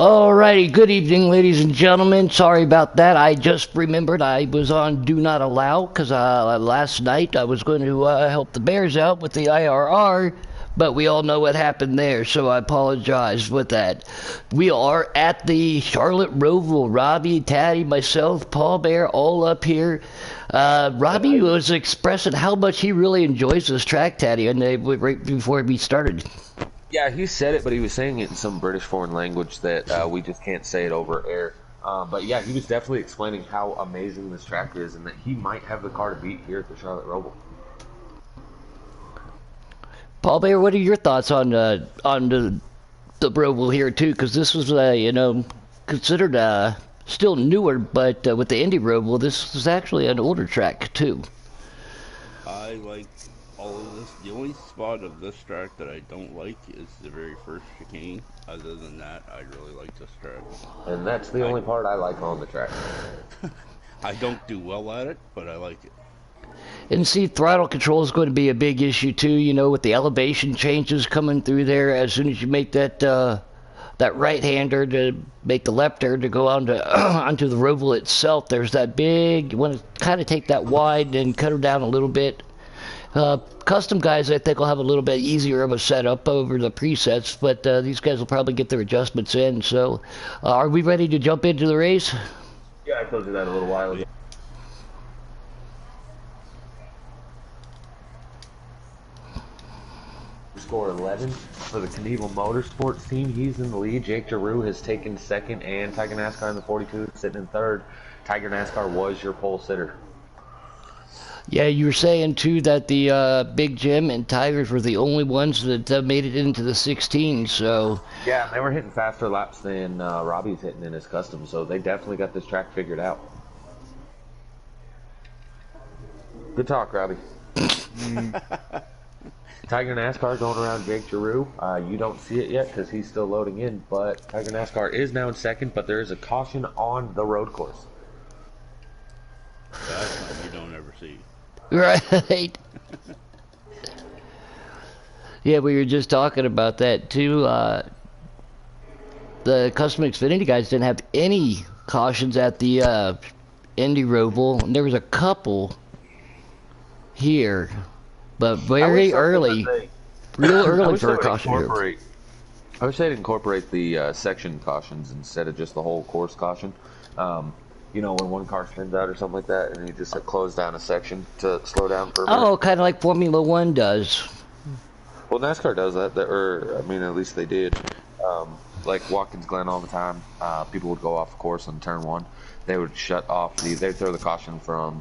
Alrighty, good evening, ladies and gentlemen. Sorry about that. I just remembered I was on Do Not Allow because last night I was going to help the Bears out with the IRR, but we all know what happened there, so I apologize with that. We are at the Charlotte Roval. Robbie, Taddy, myself, Paul Bear, all up here. Robbie was expressing how much he really enjoys this track, Taddy, and right before we started. Yeah, he said it, but he was saying it in some British foreign language that we just can't say it over air. But yeah, he was definitely explaining how amazing this track is and that he might have the car to beat here at the Charlotte Roval. Paul Bear, what are your thoughts on the Roval here too? Because this was considered still newer, but with the Indy Roval, this is actually an older track too. I like all of this. The only spot of this track that I don't like is the very first chicane. Other than that, I really like this track. And that's the only part I like on the track. I don't do well at it, but I like it. And see, throttle control is going to be a big issue too, you know, with the elevation changes coming through there. As soon as you make that right-hander to make the lefter to go onto the Roval itself, there's that big, you want to kind of take that wide and cut her down a little bit. Custom guys, I think, will have a little bit easier of a setup over the presets, but these guys will probably get their adjustments in. So, are we ready to jump into the race? Yeah, I told you that a little while ago. Score 11 for the Knievel Motorsports team. He's in the lead. Jake Giroux has taken second, and Tiger Nascar in the 42 sitting in third. Tiger Nascar was your pole sitter. Yeah, you were saying too that the Big Jim and Tigers were the only ones that made it into the 16. So yeah, they were hitting faster laps than Robbie's hitting in his custom. So they definitely got this track figured out. Good talk, Robbie. Tiger NASCAR going around Jake Giroux. You don't see it yet because he's still loading in, but Tiger NASCAR is now in second, but there is a caution on the road course. That's what you don't ever see. Right. Yeah, we were just talking about that too. The Custom Xfinity guys didn't have any cautions at the Indy Roval, and there was a couple here. But very early, real early for a caution here. I wish they'd incorporate the section cautions instead of just the whole course caution. You know, when one car spins out or something like that, and you just close down a section to slow down for a minute. Oh, kind of like Formula One does. Well, NASCAR does that, or I mean, at least they did. Like Watkins Glen all the time, people would go off course on turn one. They would shut off they'd throw the caution from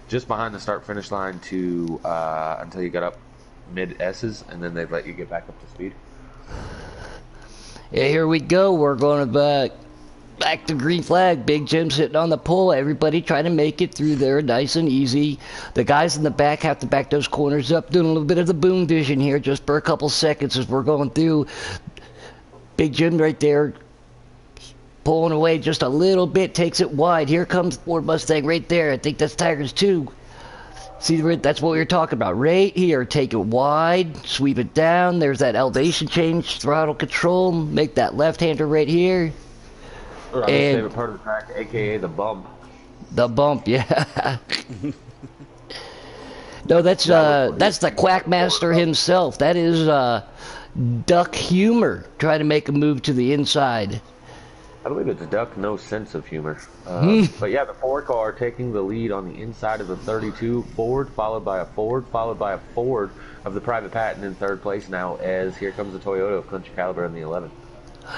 just behind the start-finish line to until you got up mid-S's, and then they'd let you get back up to speed. Yeah, here we go. We're going back to green flag. Big Jim sitting on the pole. Everybody trying to make it through there nice and easy. The guys in the back have to back those corners up, doing a little bit of the boom vision here just for a couple seconds as we're going through. Big Jim right there pulling away just a little bit, takes it wide. Here comes Ford Mustang right there. I think that's Tigers too. See, that's what we were talking about. Right here, take it wide, sweep it down. There's that elevation change, throttle control. Make that left-hander right here. Or my favorite part of the track, a.k.a. the bump. The bump, yeah. No, that's the Quackmaster himself. That is Duck Humor trying to make a move to the inside. I believe it's Duck No Sense of Humor. But yeah, the Ford car taking the lead on the inside of the 32. Ford, followed by a Ford, followed by a Ford of the Private Patent in third place now, as here comes the Toyota of Country Caliber in the 11.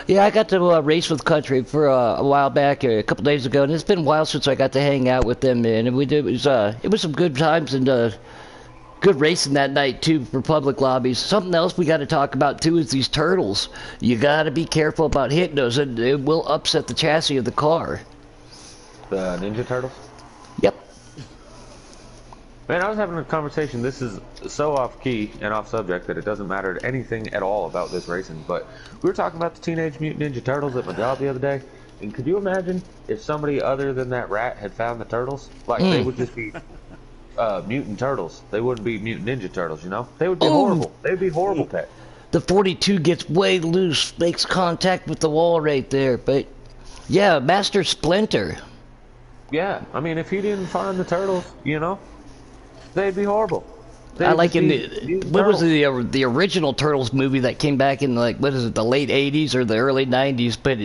Yeah, I got to race with Country for a while back, a couple days ago, and it's been a while since I got to hang out with them, man. And it was some good times and good racing that night too for public lobbies. Something else we got to talk about too is these turtles. You got to be careful about hitting those, and it will upset the chassis of the car. The Ninja Turtles? Yep. Man, I was having a conversation. This is so off key and off subject that it doesn't matter anything at all about this racing. But we were talking about the Teenage Mutant Ninja Turtles at my job the other day. And could you imagine if somebody other than that rat had found the turtles? Like, they would just be mutant turtles. They wouldn't be mutant ninja turtles, you know? They would be horrible. They would be horrible pets. The 42 gets way loose, makes contact with the wall right there. But yeah, Master Splinter. Yeah, I mean, if he didn't find the turtles, you know, they'd be horrible. I like in the what was the original Turtles movie that came back in like what is it, the late 80s or the early 90s? But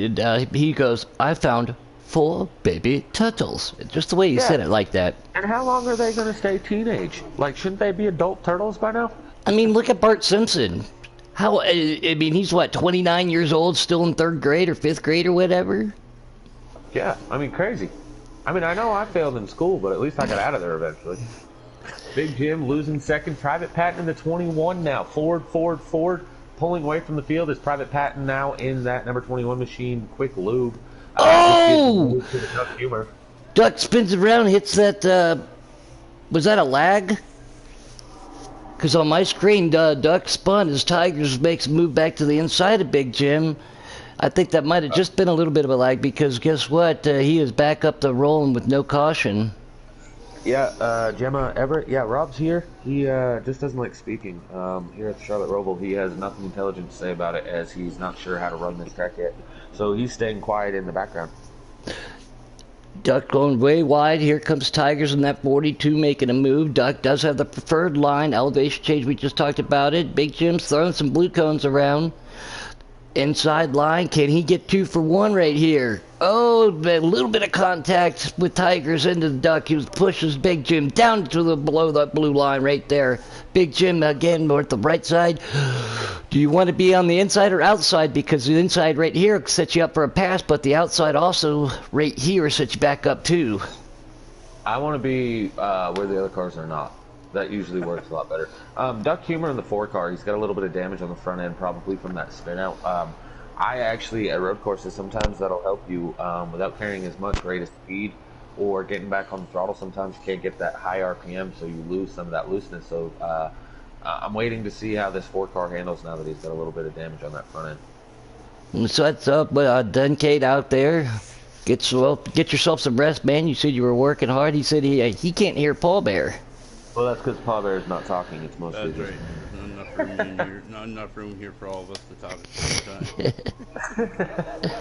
he goes, I found 4 baby turtles. Just the way he said it like that. And how long are they going to stay teenage? Like, shouldn't they be adult turtles by now? I mean, look at Bart Simpson. How I mean, he's what, 29 years old, still in 3rd grade or 5th grade or whatever. Yeah, I mean, crazy. I mean, I know I failed in school, but at least I got out of there eventually. Big Jim losing second. Private Patton in the 21 now. Ford. Pulling away from the field is Private Patton now in that number 21 machine. Quick lube. Oh! Duck Humor. Duck spins around, hits that, was that a lag? Because on my screen, Duck spun as Tigers makes a move back to the inside of Big Jim. I think that might have just been a little bit of a lag because guess what? He is back up the rolling with no caution. Yeah, Gemma Everett. Yeah, Rob's here. He just doesn't like speaking. Here at the Charlotte Roval, he has nothing intelligent to say about it as he's not sure how to run this track yet. So he's staying quiet in the background. Duck going way wide. Here comes Tigers in that 42 making a move. Duck does have the preferred line. Elevation change, we just talked about it. Big Jim's throwing some blue cones around. Inside line, can he get 2 for 1 right here? Oh, a little bit of contact with Tigers into the Duck. He pushes Big Jim down to the below that blue line right there. Big Jim again more at the right side. Do you want to be on the inside or outside? Because the inside right here sets you up for a pass, but the outside also right here sets you back up too. I want to be where the other cars are not. That usually works a lot better. Duck Humor in the 4 car, he's got a little bit of damage on the front end, probably from that spin out. I actually, at road courses, sometimes that'll help you without carrying as much rate of speed or getting back on the throttle. Sometimes you can't get that high RPM, so you lose some of that looseness. So I'm waiting to see how this 4 car handles now that he's got a little bit of damage on that front end. So that's up, Duncade out there. Get yourself some rest, man. You said you were working hard. He said he can't hear Paul Bear. Well, that's because Paul Bear is not talking. It's mostly that's right. Not enough room here for all of us to talk at the same time.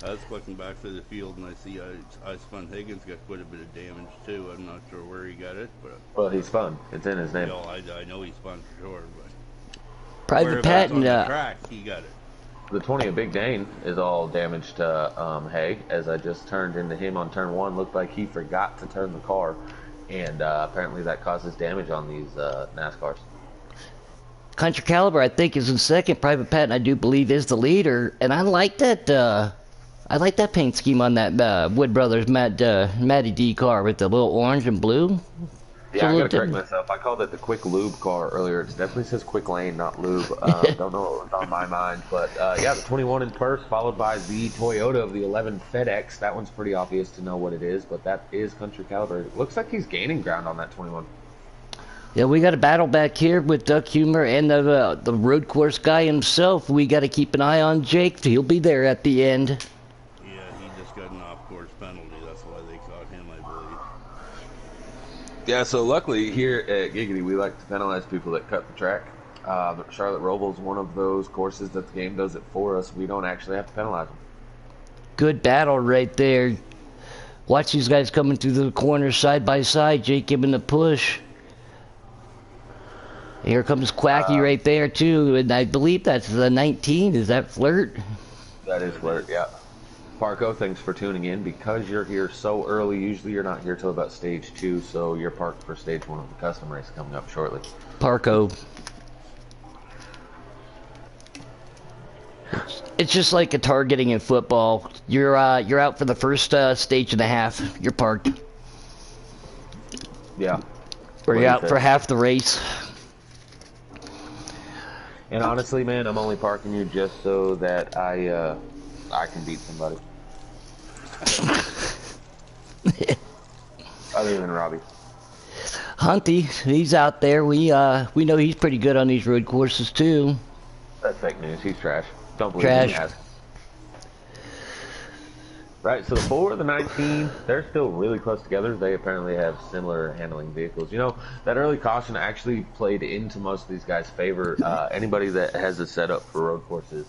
I was looking back through the field and I see I spun Higgins got quite a bit of damage too. I'm not sure where he got it, but well, he spun. It's in his name. You know, I know he spun for sure, but Private Patton. On the track, he got it. The 20 of Big Dane is all damaged to Hay. As I just turned into him on turn 1, looked like he forgot to turn the car. And apparently that causes damage on these NASCARs. Country Caliber, I think, is in second. Private Patton, I do believe, is the leader. And I like that. I like that paint scheme on that Wood Brothers Matty D car with the little orange and blue. Yeah, I gotta correct myself. I called it the Quick Lube car earlier. It definitely says Quick Lane, not Lube. Don't know what was on my mind, but yeah, the 21 in first, followed by the Toyota of the 11 FedEx. That one's pretty obvious to know what it is, but that is Country Caliber. It looks like he's gaining ground on that 21. Yeah, we got a battle back here with Duck Humor and the road course guy himself. We got to keep an eye on Jake. He'll be there at the end. Yeah, he just got an off-course penalty. That's why they caught him, I believe. Yeah, so luckily here at Giggity, we like to penalize people that cut the track. The Charlotte Roval is one of those courses that the game does it for us. We don't actually have to penalize them. Good battle right there. Watch these guys coming through the corners side by side. Jake giving the push. Here comes Quacky right there too, and I believe that's the 19. Is that Flirt? That is Flirt, yeah. Parco, thanks for tuning in. Because you're here so early, usually you're not here till about stage 2, so you're parked for stage 1 of the custom race coming up shortly. Parco. It's just like a targeting in football. You're out for the first stage and a half. You're parked. Yeah. Or you're out for half the race. And honestly, man, I'm only parking you just so that I can beat somebody. Other than Robbie. Hunty, he's out there. We know he's pretty good on these road courses too. That's fake news. He's trash. Don't believe me. Right, so the 4, the 19, they're still really close together. They apparently have similar handling vehicles. You know, that early caution actually played into most of these guys' favor. Anybody that has a setup for road courses,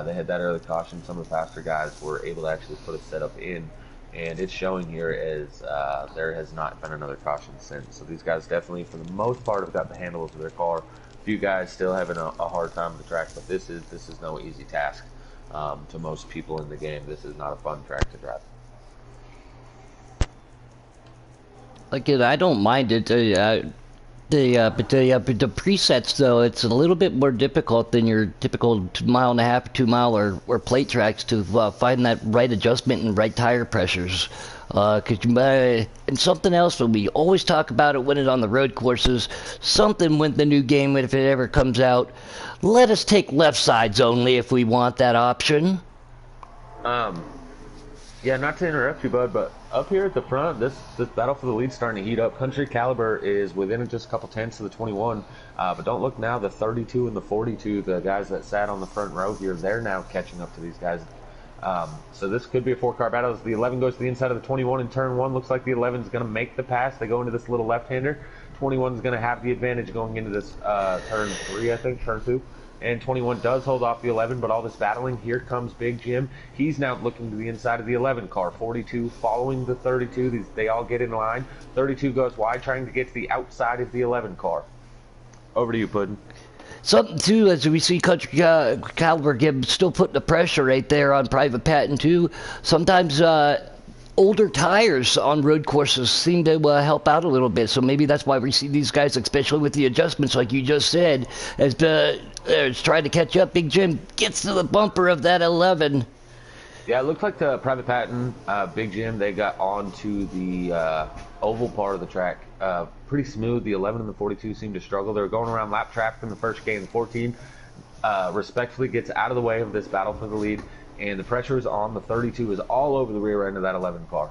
they had that early caution. Some of the faster guys were able to actually put a setup in, and it's showing here as there has not been another caution since. So these guys definitely, for the most part, have got the handles of their car. A few guys still having a hard time with the track, but this is no easy task. To most people in the game, this is not a fun track to drive. Again, I don't mind it. But the presets though, it's a little bit more difficult than your typical 1.5 mile, 2 mile or plate tracks to find that right adjustment and right tire pressures. Cause and something else when we always talk about it when it's on the road courses, something with the new game if it ever comes out, let us take left sides only if we want that option. Yeah, not to interrupt you, bud, but up here at the front, this battle for the lead starting to heat up. Country Caliber is within just a couple tenths of the 21, but don't look now, the 32 and the 42, the guys that sat on the front row here, they're now catching up to these guys. So this could be a 4-car battle as the 11 goes to the inside of the 21 in turn 1. Looks like the 11 is going to make the pass. They go into this little left-hander. 21 is going to have the advantage going into this turn 3, I think, turn 2. And 21 does hold off the 11, but all this battling, here comes Big Jim. He's now looking to the inside of the 11 car. 42 following the 32. They all get in line. 32 goes wide, trying to get to the outside of the 11 car. Over to you, Puddin'. Something too, as we see Country Caliber still putting the pressure right there on Private Patton too. Sometimes older tires on road courses seem to help out a little bit, so maybe that's why we see these guys, especially with the adjustments like you just said, as trying to catch up. Big Jim gets to the bumper of that 11. Yeah, it looks like the Private Patton, Big Jim, they got onto the oval part of the track pretty smooth. The 11 and the 42 seem to struggle. They're going around lap traffic in the first game. The 14 respectfully gets out of the way of this battle for the lead, and the pressure is on. The 32 is all over the rear end of that 11 car.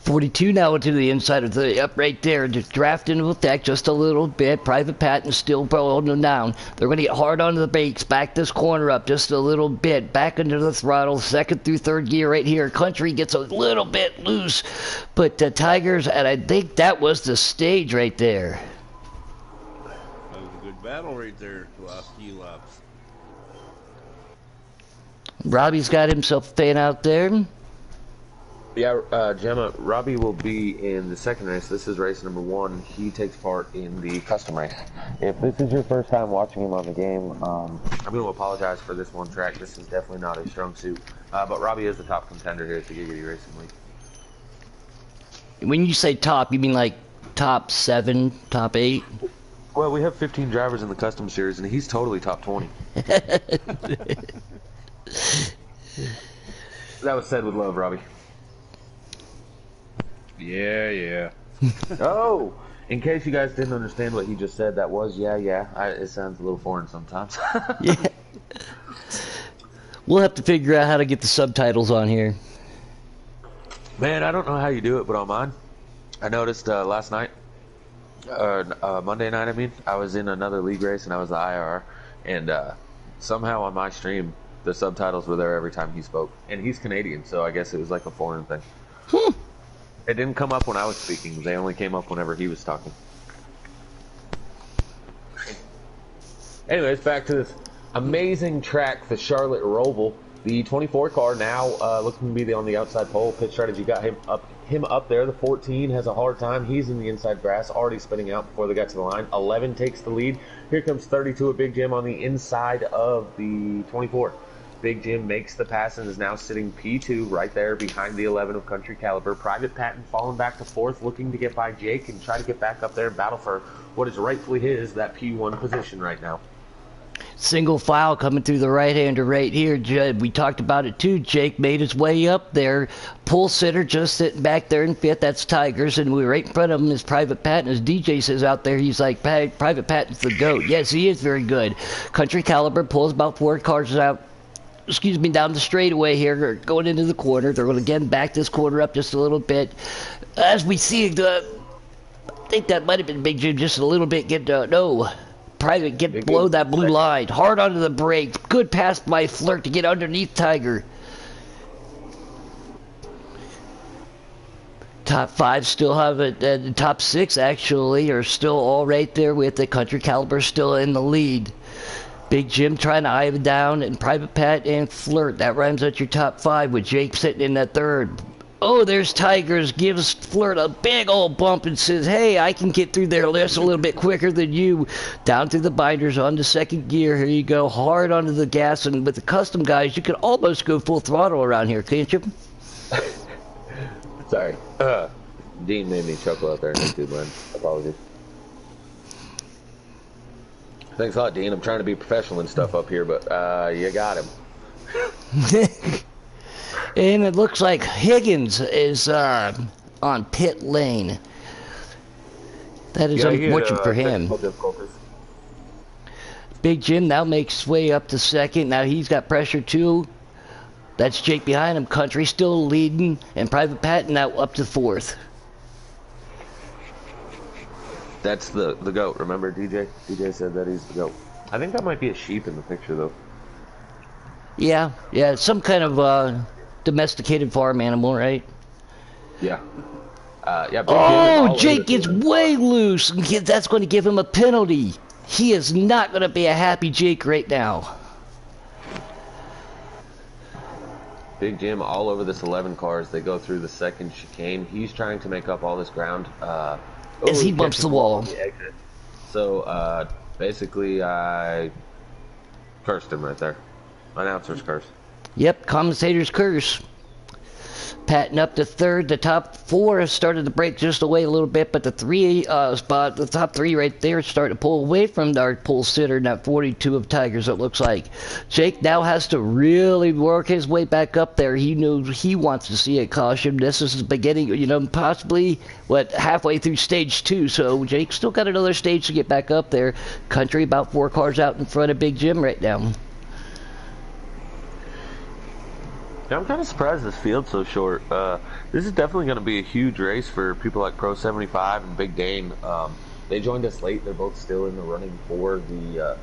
42 now into the inside of the up right there, just draft into effect just a little bit. Private Patton still holding them down. They're going to get hard onto the brakes, back this corner up just a little bit, back into the throttle, second through third gear right here. Country gets a little bit loose, but the Tigers, and I think that was the stage right there. That was a good battle right there the last few laps. Robbie's got himself a fan out there. Yeah, Gemma, Robbie will be in the second race. This is race number 1. He takes part in the custom race. If this is your first time watching him on the game, I'm going to apologize for this one track. This is definitely not his strong suit. But Robbie is the top contender here at the Giggity Racing League. When you say top, you mean like top 7, top 8? Well, we have 15 drivers in the custom series, and he's totally top 20. That was said with love, Robbie. Yeah. Oh, in case you guys didn't understand what he just said, that was yeah. It sounds a little foreign sometimes. Yeah. We'll have to figure out how to get the subtitles on here. Man, I don't know how you do it, but on mine, I noticed last night, Monday night, I was in another league race and I was the IR, and somehow on my stream, the subtitles were there every time he spoke. And he's Canadian, so I guess it was like a foreign thing. It didn't come up when I was speaking. They only came up whenever he was talking. Anyways, back to this amazing track, the Charlotte Roval. The 24 car now looking to be on the outside pole. Pit strategy got him up there. The 14 has a hard time. He's in the inside grass, already spinning out before they got to the line. 11 takes the lead. Here comes 32 at Big Jim on the inside of the 24. Big Jim makes the pass and is now sitting P2 right there behind the 11 of Country Caliber. Private Patton falling back to 4th, looking to get by Jake and try to get back up there and battle for what is rightfully his, that P1 position right now. Single file coming through the right-hander right here. We talked about it too. Jake made his way up there. Pull sitter just sitting back there in 5th. That's Tigers. And we're right in front of him is Private Patton. As DJ says out there, he's like, Private Patton's the GOAT. Yes, he is very good. Country Caliber pulls about 4 cars out. Down the straightaway here, going into the corner. They're going to again back this corner up just a little bit. As we see, I think that might have been Big Jim just a little bit. Private get below that blue line. Hard onto the brakes. Good pass by Flirt to get underneath Tiger. Top 5 still have it. The top 6 actually are still all right there with the Country Caliber still in the lead. Big Jim trying to eye him down, and Private Pat and Flirt. That rounds out your top 5 with Jake sitting in that third. Oh, there's Tigers. Gives Flirt a big old bump and says, hey, I can get through there just a little bit quicker than you. Down through the binders onto second gear. Here you go. Hard onto the gas. And with the custom guys, you can almost go full throttle around here, can't you? Sorry. Dean made me chuckle out there on YouTube, man. Apologies. Thanks a lot, Dean. I'm trying to be professional and stuff up here, but you got him. And it looks like Higgins is on pit lane. That is unfortunate for him. Big Jim now makes his way up to second. Now he's got pressure too. That's Jake behind him. Country still leading, and Private Pat now up to fourth. That's the goat. Remember, DJ? DJ said that he's the goat. I think that might be a sheep in the picture, though. Yeah, some kind of domesticated farm animal, right? Yeah. Yeah. Oh, Jake gets way loose, and that's going to give him a penalty. He is not going to be a happy Jake right now. Big Jim all over this 11 car as they go through the second chicane. He's trying to make up all this ground. As he bumps the wall. So, basically, I cursed him right there. Announcer's curse. Yep, commentator's curse. Patting up to third. The top 4 has started to break just away a little bit, but the top 3 right there starting to pull away from our pole sitter, not 42 of Tigers, it looks like. Jake now has to really work his way back up there. He knows he wants to see a caution. This is the beginning, possibly, halfway through stage 2, so Jake's still got another stage to get back up there. Country about 4 cars out in front of Big Jim right now. Yeah, I'm kind of surprised this field's so short. This is definitely going to be a huge race for people like Pro 75 and Big Dane. They joined us late. They're both still in the running for the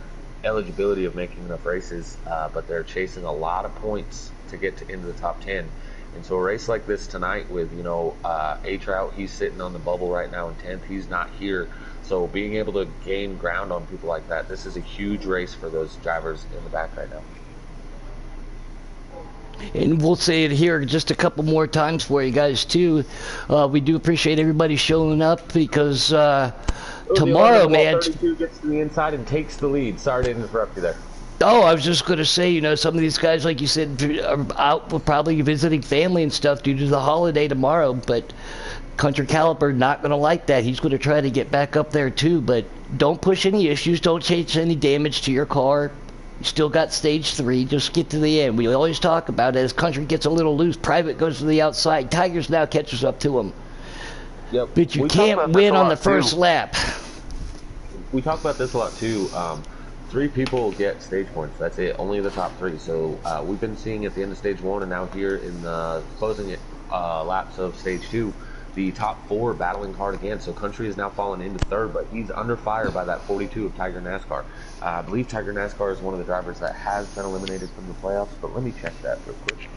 eligibility of making enough races, but they're chasing a lot of points to get into the top 10. And so a race like this tonight with, A-Trout, he's sitting on the bubble right now in 10th. He's not here. So being able to gain ground on people like that, this is a huge race for those drivers in the back right now. And we'll say it here just a couple more times for you guys too. We do appreciate everybody showing up because tomorrow, man. 32 gets to the inside and takes the lead. Sorry to interrupt you there. Oh, I was just going to say, some of these guys, like you said, are out probably visiting family and stuff due to the holiday tomorrow. But Country Caliber not going to like that. He's going to try to get back up there too. But don't push any issues. Don't change any damage to your car. You still got stage 3. Just get to the end. We always talk about it. As Country gets a little loose, Private goes to the outside. Tigers now catches up to him. Yep. But you can't win on the first lap. We talk about this a lot too. 3 people get stage points. That's it. Only the top 3. So we've been seeing at the end of stage 1 and now here in the closing laps of stage 2, the top 4 battling hard again. So Country is now fallen into 3rd, but he's under fire by that 42 of Tiger Nascar. I believe Tiger Nascar is one of the drivers that has been eliminated from the playoffs, but let me check that real quick.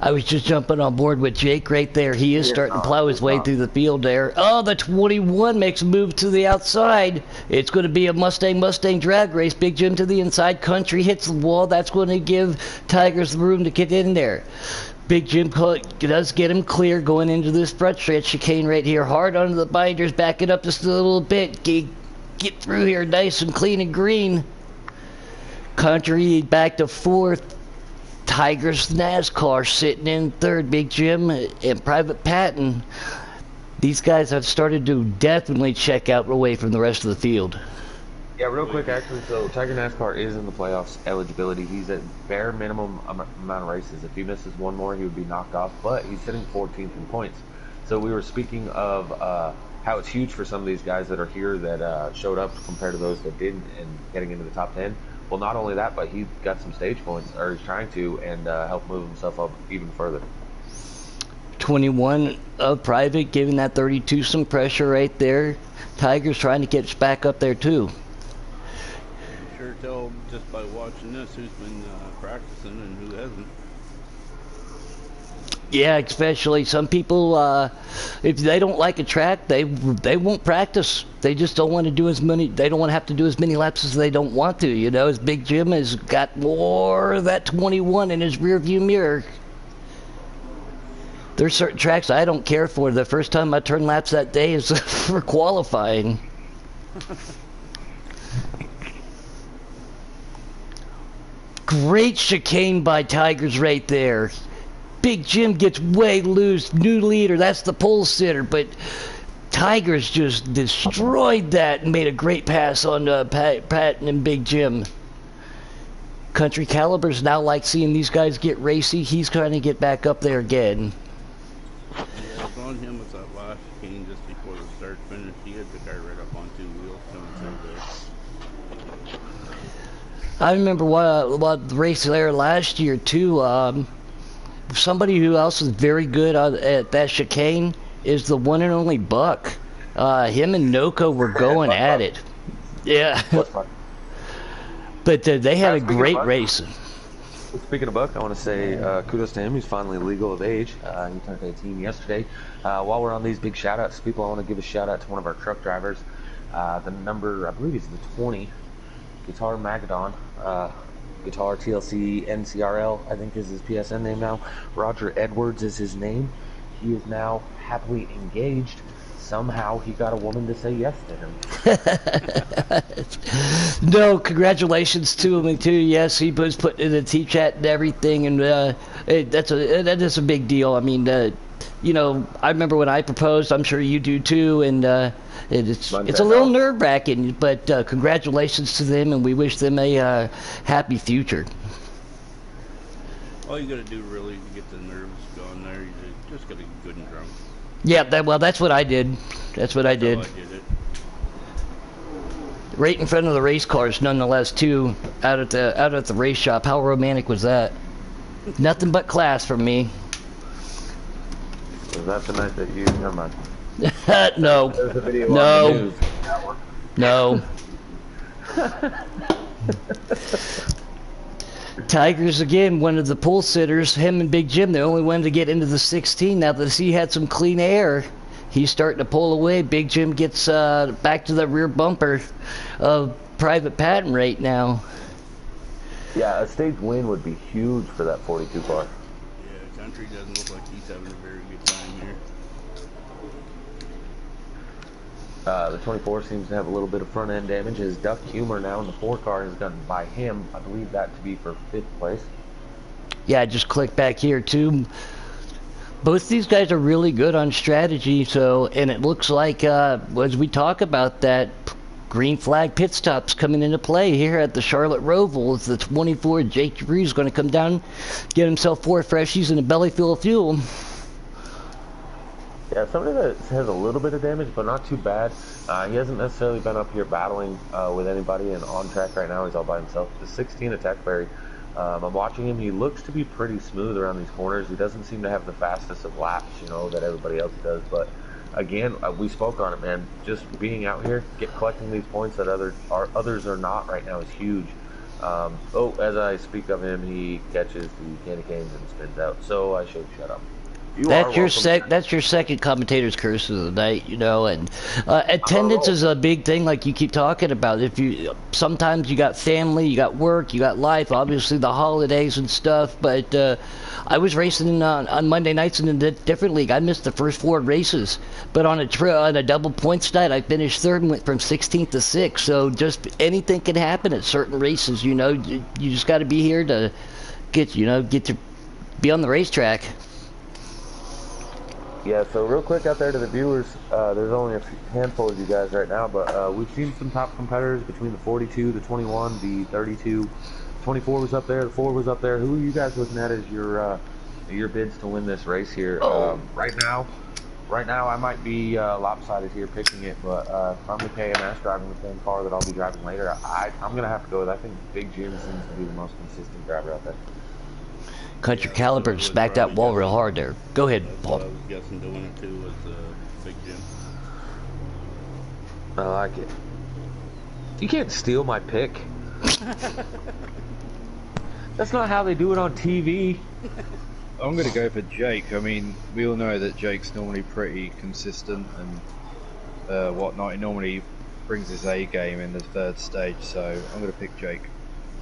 I was just jumping on board with Jake right there. He is starting to plow his way through the field there. Oh, the 21 makes a move to the outside. It's going to be a Mustang drag race. Big Jim to the inside. Country hits the wall. That's going to give Tigers the room to get in there. Big Jim does get him clear going into this front stretch chicane right here. Hard onto the binders. Back it up just a little bit. Get through here nice and clean and green. Country back to 4th. Tigers Nascar sitting in 3rd. Big Jim and Private Patton. These guys have started to definitely check out away from the rest of the field. Yeah, real quick, actually, so Tiger Nascar is in the playoffs eligibility. He's at bare minimum amount of races. If he misses one more, he would be knocked off, but he's sitting 14th in points. So we were speaking of how it's huge for some of these guys that are here that showed up compared to those that didn't and getting into the top 10. Well, not only that, but he got some stage points, or he's trying to, and help move himself up even further. 21 of Private, giving that 32 some pressure right there. Tigers trying to get back up there too. You sure tell just by watching this who's been practicing and who hasn't. Yeah, especially some people, if they don't like a track, they won't practice. They just don't want to do as many. They don't want to have to do as many laps as they don't want to. You know, as Big Jim has got more of that 21 in his rearview mirror. There's certain tracks I don't care for. The first time I turn laps that day is for qualifying. Great chicane by Tigers right there. Big Jim gets way loose. New leader. That's the pole sitter. But Tigers just destroyed that and made a great pass on Patton and Big Jim. Country Calibers now like seeing these guys get racy. He's trying to get back up there again. Yeah, I was on him with that last chicane just before the start finish. He had the car right up on 2 wheels coming through there. I remember what the race there last year too. Somebody who else is very good at that chicane is the one and only Buck. Him and Noko were going at it. Yeah. But they had a great race. Speaking of Buck, I want to say kudos to him. He's finally legal of age. He turned 18 yesterday. While we're on these big shout-outs, people, I want to give a shout-out to one of our truck drivers. The number, I believe he's the 20, Guitar Magadon. Guitar TLC NCRL, I think is his PSN name now. Roger Edwards is his name. He is now happily engaged. Somehow he got a woman to say yes to him. No, congratulations to him too. Yes, he was put in the T chat and everything, and that is a big deal. I mean, you know, I remember when I proposed. I'm sure you do too, and it's a little nerve-wracking. But congratulations to them, and we wish them a happy future. All you got to do really to get the nerves going there, you just got to get good and drunk. Yeah, that's what I did. That's what I did. I did it. Right in front of the race cars, nonetheless, too. Out at the race shop. How romantic was that? Nothing but class from me. Was that the night that you? Never mind. No. There's a video No. on the news. That one. No. Tigers again, one of the pole sitters, him and Big Jim, the only one to get into the 16. Now that he had some clean air, he's starting to pull away. Big Jim gets back to the rear bumper of Private Patton right now. Yeah, a stage win would be huge for that 42 car. Yeah, Country doesn't look like he's having a very good time here. The 24 seems to have a little bit of front end damage. His Duck Humor now in the 4 car is done by him. I believe that to be for 5th place. Yeah, I just clicked back here too. Both these guys are really good on strategy, so, and it looks like as we talk about that, green flag pit stops coming into play here at the Charlotte Roval. The 24 Jake Drew is going to come down, get himself 4 freshies and a belly full of fuel. Yeah, somebody that has a little bit of damage, but not too bad. He hasn't necessarily been up here battling with anybody, and on track right now he's all by himself. The 16 Attack Berry. I'm watching him. He looks to be pretty smooth around these corners. He doesn't seem to have the fastest of laps, you know, that everybody else does. But again, we spoke on it, man. Just being out here, collecting these points that others are not right now is huge. As I speak of him, he catches the candy canes and spins out. So I should shut up. That's your second commentator's curse of the night, you know, and attendance is a big thing, like you keep talking about. Sometimes you got family, you got work, you got life, obviously the holidays and stuff. But I was racing on Monday nights in a different league. I missed the first 4 races, but on a double points night, I finished 3rd and went from 16th to 6th. So just anything can happen at certain races, you know. You just got to be here to get to be on the racetrack. Yeah, so real quick out there to the viewers, there's only a handful of you guys right now, but we've seen some top competitors between the 42, the 21, the 32, 24 was up there, the 4 was up there. Who are you guys looking at as your bids to win this race here? Right now I might be lopsided here picking it, but if I'm going to pay a Mass driving the same car that I'll be driving later, I'm going to have to go with, I think Big Jim seems to be the most consistent driver out there. Country Caliber smacked that wall real hard there. Go ahead, Paul. I was guessing doing it too was Big Jim. I like it. You can't steal my pick. That's not how they do it on TV. I'm going to go for Jake. I mean, we all know that Jake's normally pretty consistent and whatnot. He normally brings his A game in the third stage, so I'm going to pick Jake.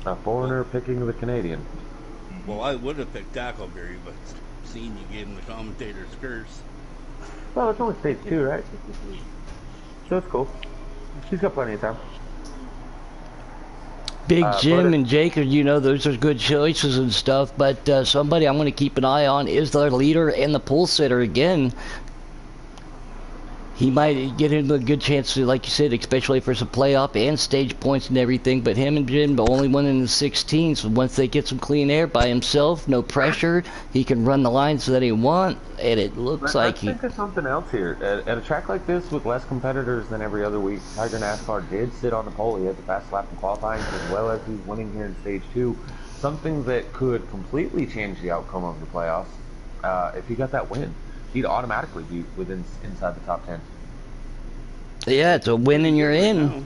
A foreigner picking the Canadian. Well, I would have picked Tackleberry, but seeing you gave him the commentator's curse. Well, it's only stage 2, right? So it's cool. She's got plenty of time. Big Jim and Jake, you know, those are good choices and stuff, but somebody I'm going to keep an eye on is the leader and the pole sitter again. He might get into a good chance to, like you said, especially for some playoff and stage points and everything, but him and Jim, the only one in the 16, so once they get some clean air by himself, no pressure, he can run the lines that he wants, and it looks like he... Let's think of something else here. At a track like this with less competitors than every other week, Tiger Nascar did sit on the pole. He had the fast lap in qualifying as well as he's winning here in stage 2. Something that could completely change the outcome of the playoffs if he got that win. He'd automatically be inside the top 10. Yeah, it's a win and you're in.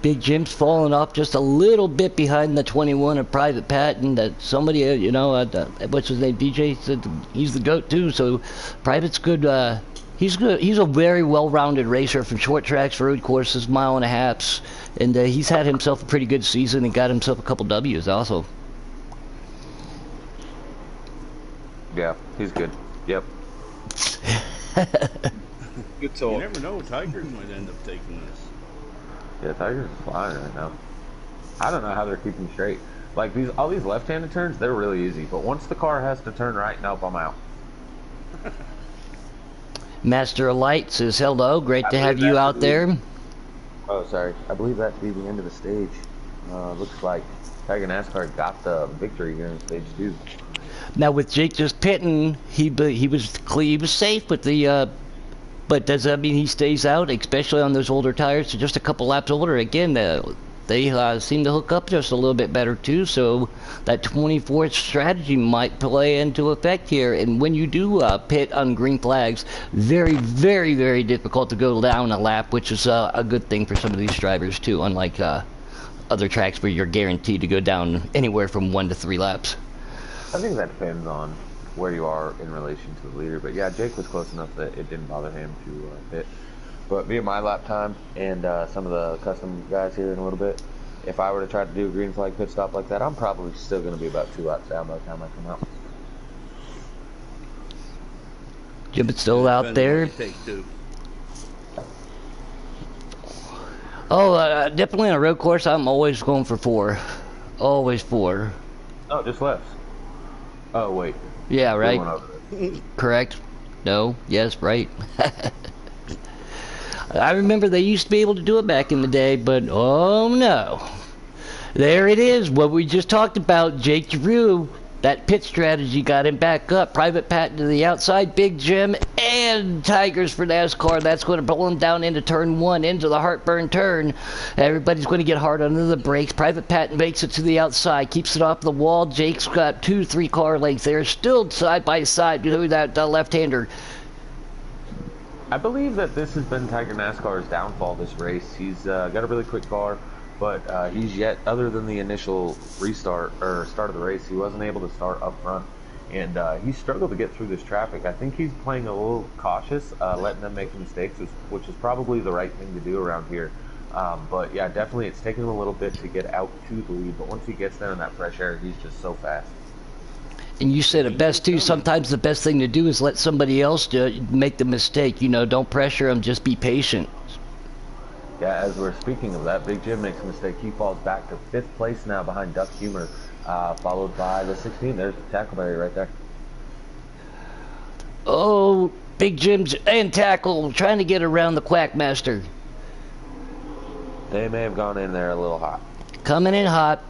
Big Jim's falling off just a little bit behind the 21 of Private Patent. That somebody, you know, what's his name? DJ said he's the GOAT too. So Private's good. He's good. He's a very well-rounded racer from short tracks, road courses, mile and a halves, and he's had himself a pretty good season and got himself a couple W's also. Yeah, he's good. Yep. Good talk. You never know, Tigers might end up taking this. Yeah, Tigers are flying right now. I don't know how they're keeping straight. Like all these left-handed turns, they're really easy. But once the car has to turn right, nope, I'm out. Master of Light says hello. Great to have you out there. Oh, sorry. I believe that to be the end of the stage. Looks like Tiger NASCAR got the victory here in stage 2. Now with Jake just pitting, he was safe with the. But does that mean he stays out, especially on those older tires? So just a couple laps older, again, they seem to hook up just a little bit better too. So that 24th strategy might play into effect here. And when you do pit on green flags, very, very, very difficult to go down a lap, which is a good thing for some of these drivers too. Unlike other tracks where you're guaranteed to go down anywhere from 1 to 3 laps. I think that depends on where you are in relation to the leader. But yeah, Jake was close enough that it didn't bother him to pit. But via my lap time and some of the custom guys here in a little bit, if I were to try to do a green flag pit stop like that, I'm probably still going to be about 2 laps down by the time I come out. Jim, it's still out there. Oh, definitely on a road course, I'm always going for 4. Always 4. Oh, just lefts. Oh, wait. Yeah, right. Correct. No. Yes, right. I remember they used to be able to do it back in the day, but oh no. There it is. What we just talked about, Jake Giroux. That pit strategy got him back up. Private Patent to the outside. Big Jim and Tigers for NASCAR. That's going to pull him down into turn 1, into the heartburn turn. Everybody's going to get hard under the brakes. Private Patent makes it to the outside. Keeps it off the wall. Jake's got 2-3 car lengths there. Still side by side with that left-hander. I believe that this has been Tiger NASCAR's downfall this race. He's got a really quick car. But he's yet, other than the initial restart or start of the race, he wasn't able to start up front, and he struggled to get through this traffic. I think he's playing a little cautious, letting them make mistakes, which is probably the right thing to do around here. But yeah, definitely, it's taken him a little bit to get out to the lead. But once he gets there in that fresh air, he's just so fast. And you said it best too. Sometimes the best thing to do is let somebody else make the mistake. You know, don't pressure them. Just be patient. Yeah, as we're speaking of that, Big Jim makes a mistake. He falls back to 5th place now behind Duck Humor, followed by the 16. There's the Tackleberry right there. Oh, Big Jim's and Tackle trying to get around the Quackmaster. They may have gone in there a little hot. Coming in hot.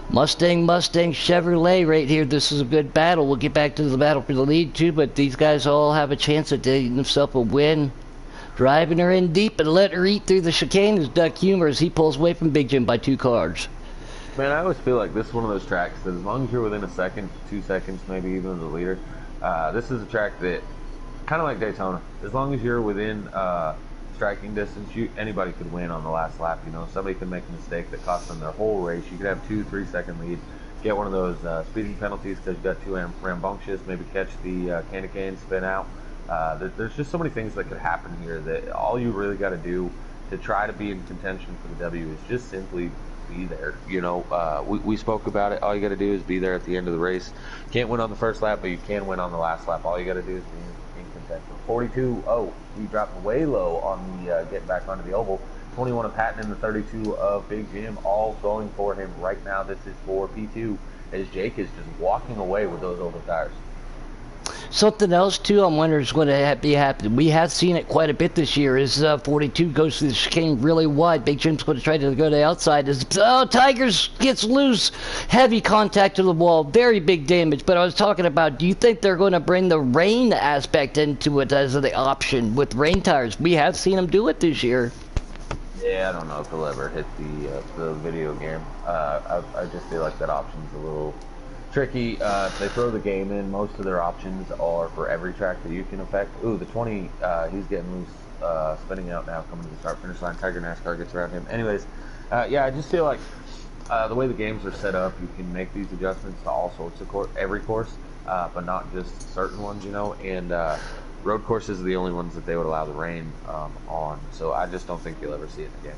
Mustang, Chevrolet right here. This is a good battle. We'll get back to the battle for the lead too, but these guys all have a chance at getting themselves a win. Driving her in deep and letting her eat through the chicane is Duck Humor as he pulls away from Big Jim by 2 cars. Man, I always feel like this is one of those tracks that as long as you're within a second, 2 seconds, maybe even of the leader, this is a track that, kind of like Daytona, as long as you're within striking distance, anybody could win on the last lap. You know, somebody could make a mistake that cost them their whole race. You could have 2-3 second lead, get one of those speeding penalties because you got too rambunctious, maybe catch the candy cane, spin out. There's just so many things that could happen here that all you really got to do to try to be in contention for the W is just simply be there. You know, we spoke about it. All you got to do is be there at the end of the race. Can't win on the first lap, but you can win on the last lap. All you got to do is be in contention. 42, we dropped way low on the getting back onto the oval. 21 of Patton and the 32 of Big Jim, all going for him right now. This is for P2, as Jake is just walking away with those oval tires. Something else too I'm wondering is going to be happening. We have seen it quite a bit this year. Is 42 goes through the chicane really wide. Big Jim's going to try to go to the outside. Tigers gets loose. Heavy contact to the wall. Very big damage. But I was talking about, do you think they're going to bring the rain aspect into it as the option with rain tires? We have seen them do it this year. Yeah, I don't know if he'll ever hit the video game. I just feel like that option's a little tricky. If they throw the game in, most of their options are for every track that you can affect. Ooh, the 20, he's getting loose, spinning out now, coming to the start-finish line. Tiger Nascar gets around him. Anyways, yeah, I just feel like the way the games are set up, you can make these adjustments to all sorts of every course, but not just certain ones, you know, and road courses are the only ones that they would allow the rain on, so I just don't think you'll ever see it again.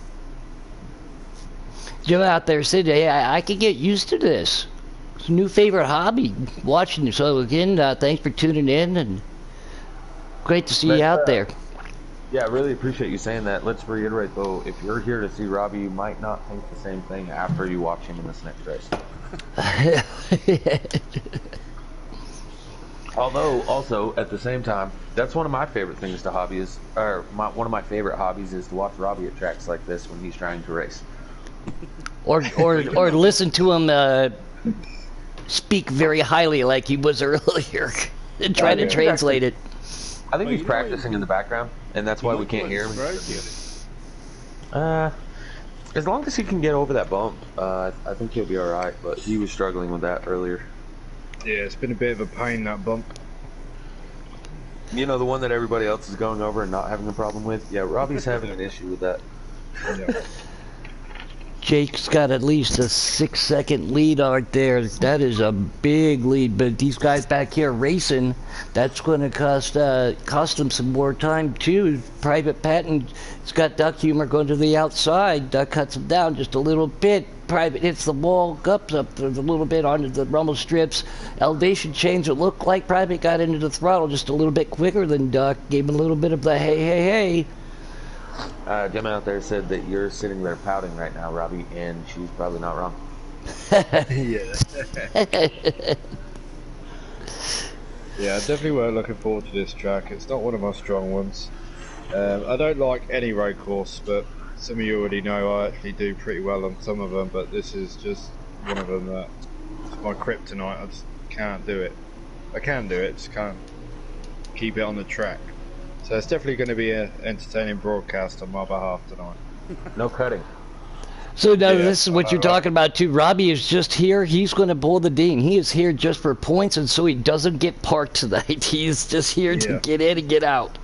Joe out there said, hey, I could get used to this. It's a new favorite hobby, watching you. So again, thanks for tuning in, and great to see you out there. Yeah, I really appreciate you saying that. Let's reiterate, though, if you're here to see Robbie, you might not think the same thing after you watch him in this next race. Although, also, at the same time, that's one of my favorite things to hobby is, or one of my favorite hobbies is to watch Robbie at tracks like this when he's trying to race. Or listen to him speak very highly like he was earlier and try to translate it. I think he's practicing in the background, and that's why we can't hear him. As long as he can get over that bump, I think he'll be alright, but he was struggling with that earlier. Yeah, it's been a bit of a pain, that bump. You know, the one that everybody else is going over and not having a problem with? Yeah, Robbie's having an issue with that. Yeah. Jake's got at least a 6-second lead out there. That is a big lead, but these guys back here racing, that's going to cost them some more time too. Private Patton, it's got Duck Humor going to the outside. Duck cuts him down just a little bit. Private hits the wall, up a little bit onto the rumble strips. Elevation change. It looked like Private got into the throttle just a little bit quicker than Duck. Gave him a little bit of the hey, hey, hey. Jim out there said that you're sitting there pouting right now, Robbie, and she's probably not wrong. Yeah. Yeah, definitely we're looking forward to this track. It's not one of my strong ones. I don't like any road course, but some of you already know I actually do pretty well on some of them, but this is just one of them that it's my kryptonite. I just can't do it. I can do it, just can't keep it on the track. So it's definitely going to be an entertaining broadcast on my behalf tonight. No cutting. So now this is what you're talking about too. Robbie is just here. He's going to pull the ding. He is here just for points, and so he doesn't get parked tonight. He's just here to get in and get out.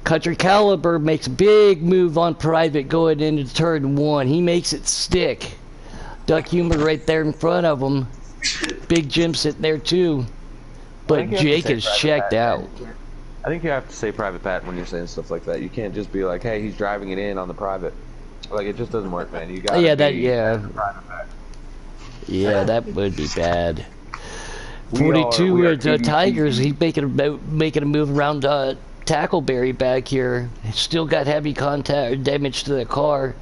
Country Caliber makes a big move on Private going into turn 1. He makes it stick. Duck Humor right there in front of him. Big Jim sitting there too. But Jake is checked out. I think you have to say Private Pat when you're saying stuff like that. You can't just be like, hey, he's driving it in on the private. Like, it just doesn't work, man. You got Private Pat. Yeah, that would be bad. 42 Tigers, he's making a move around Tackleberry back here. Still got heavy contact damage to the car.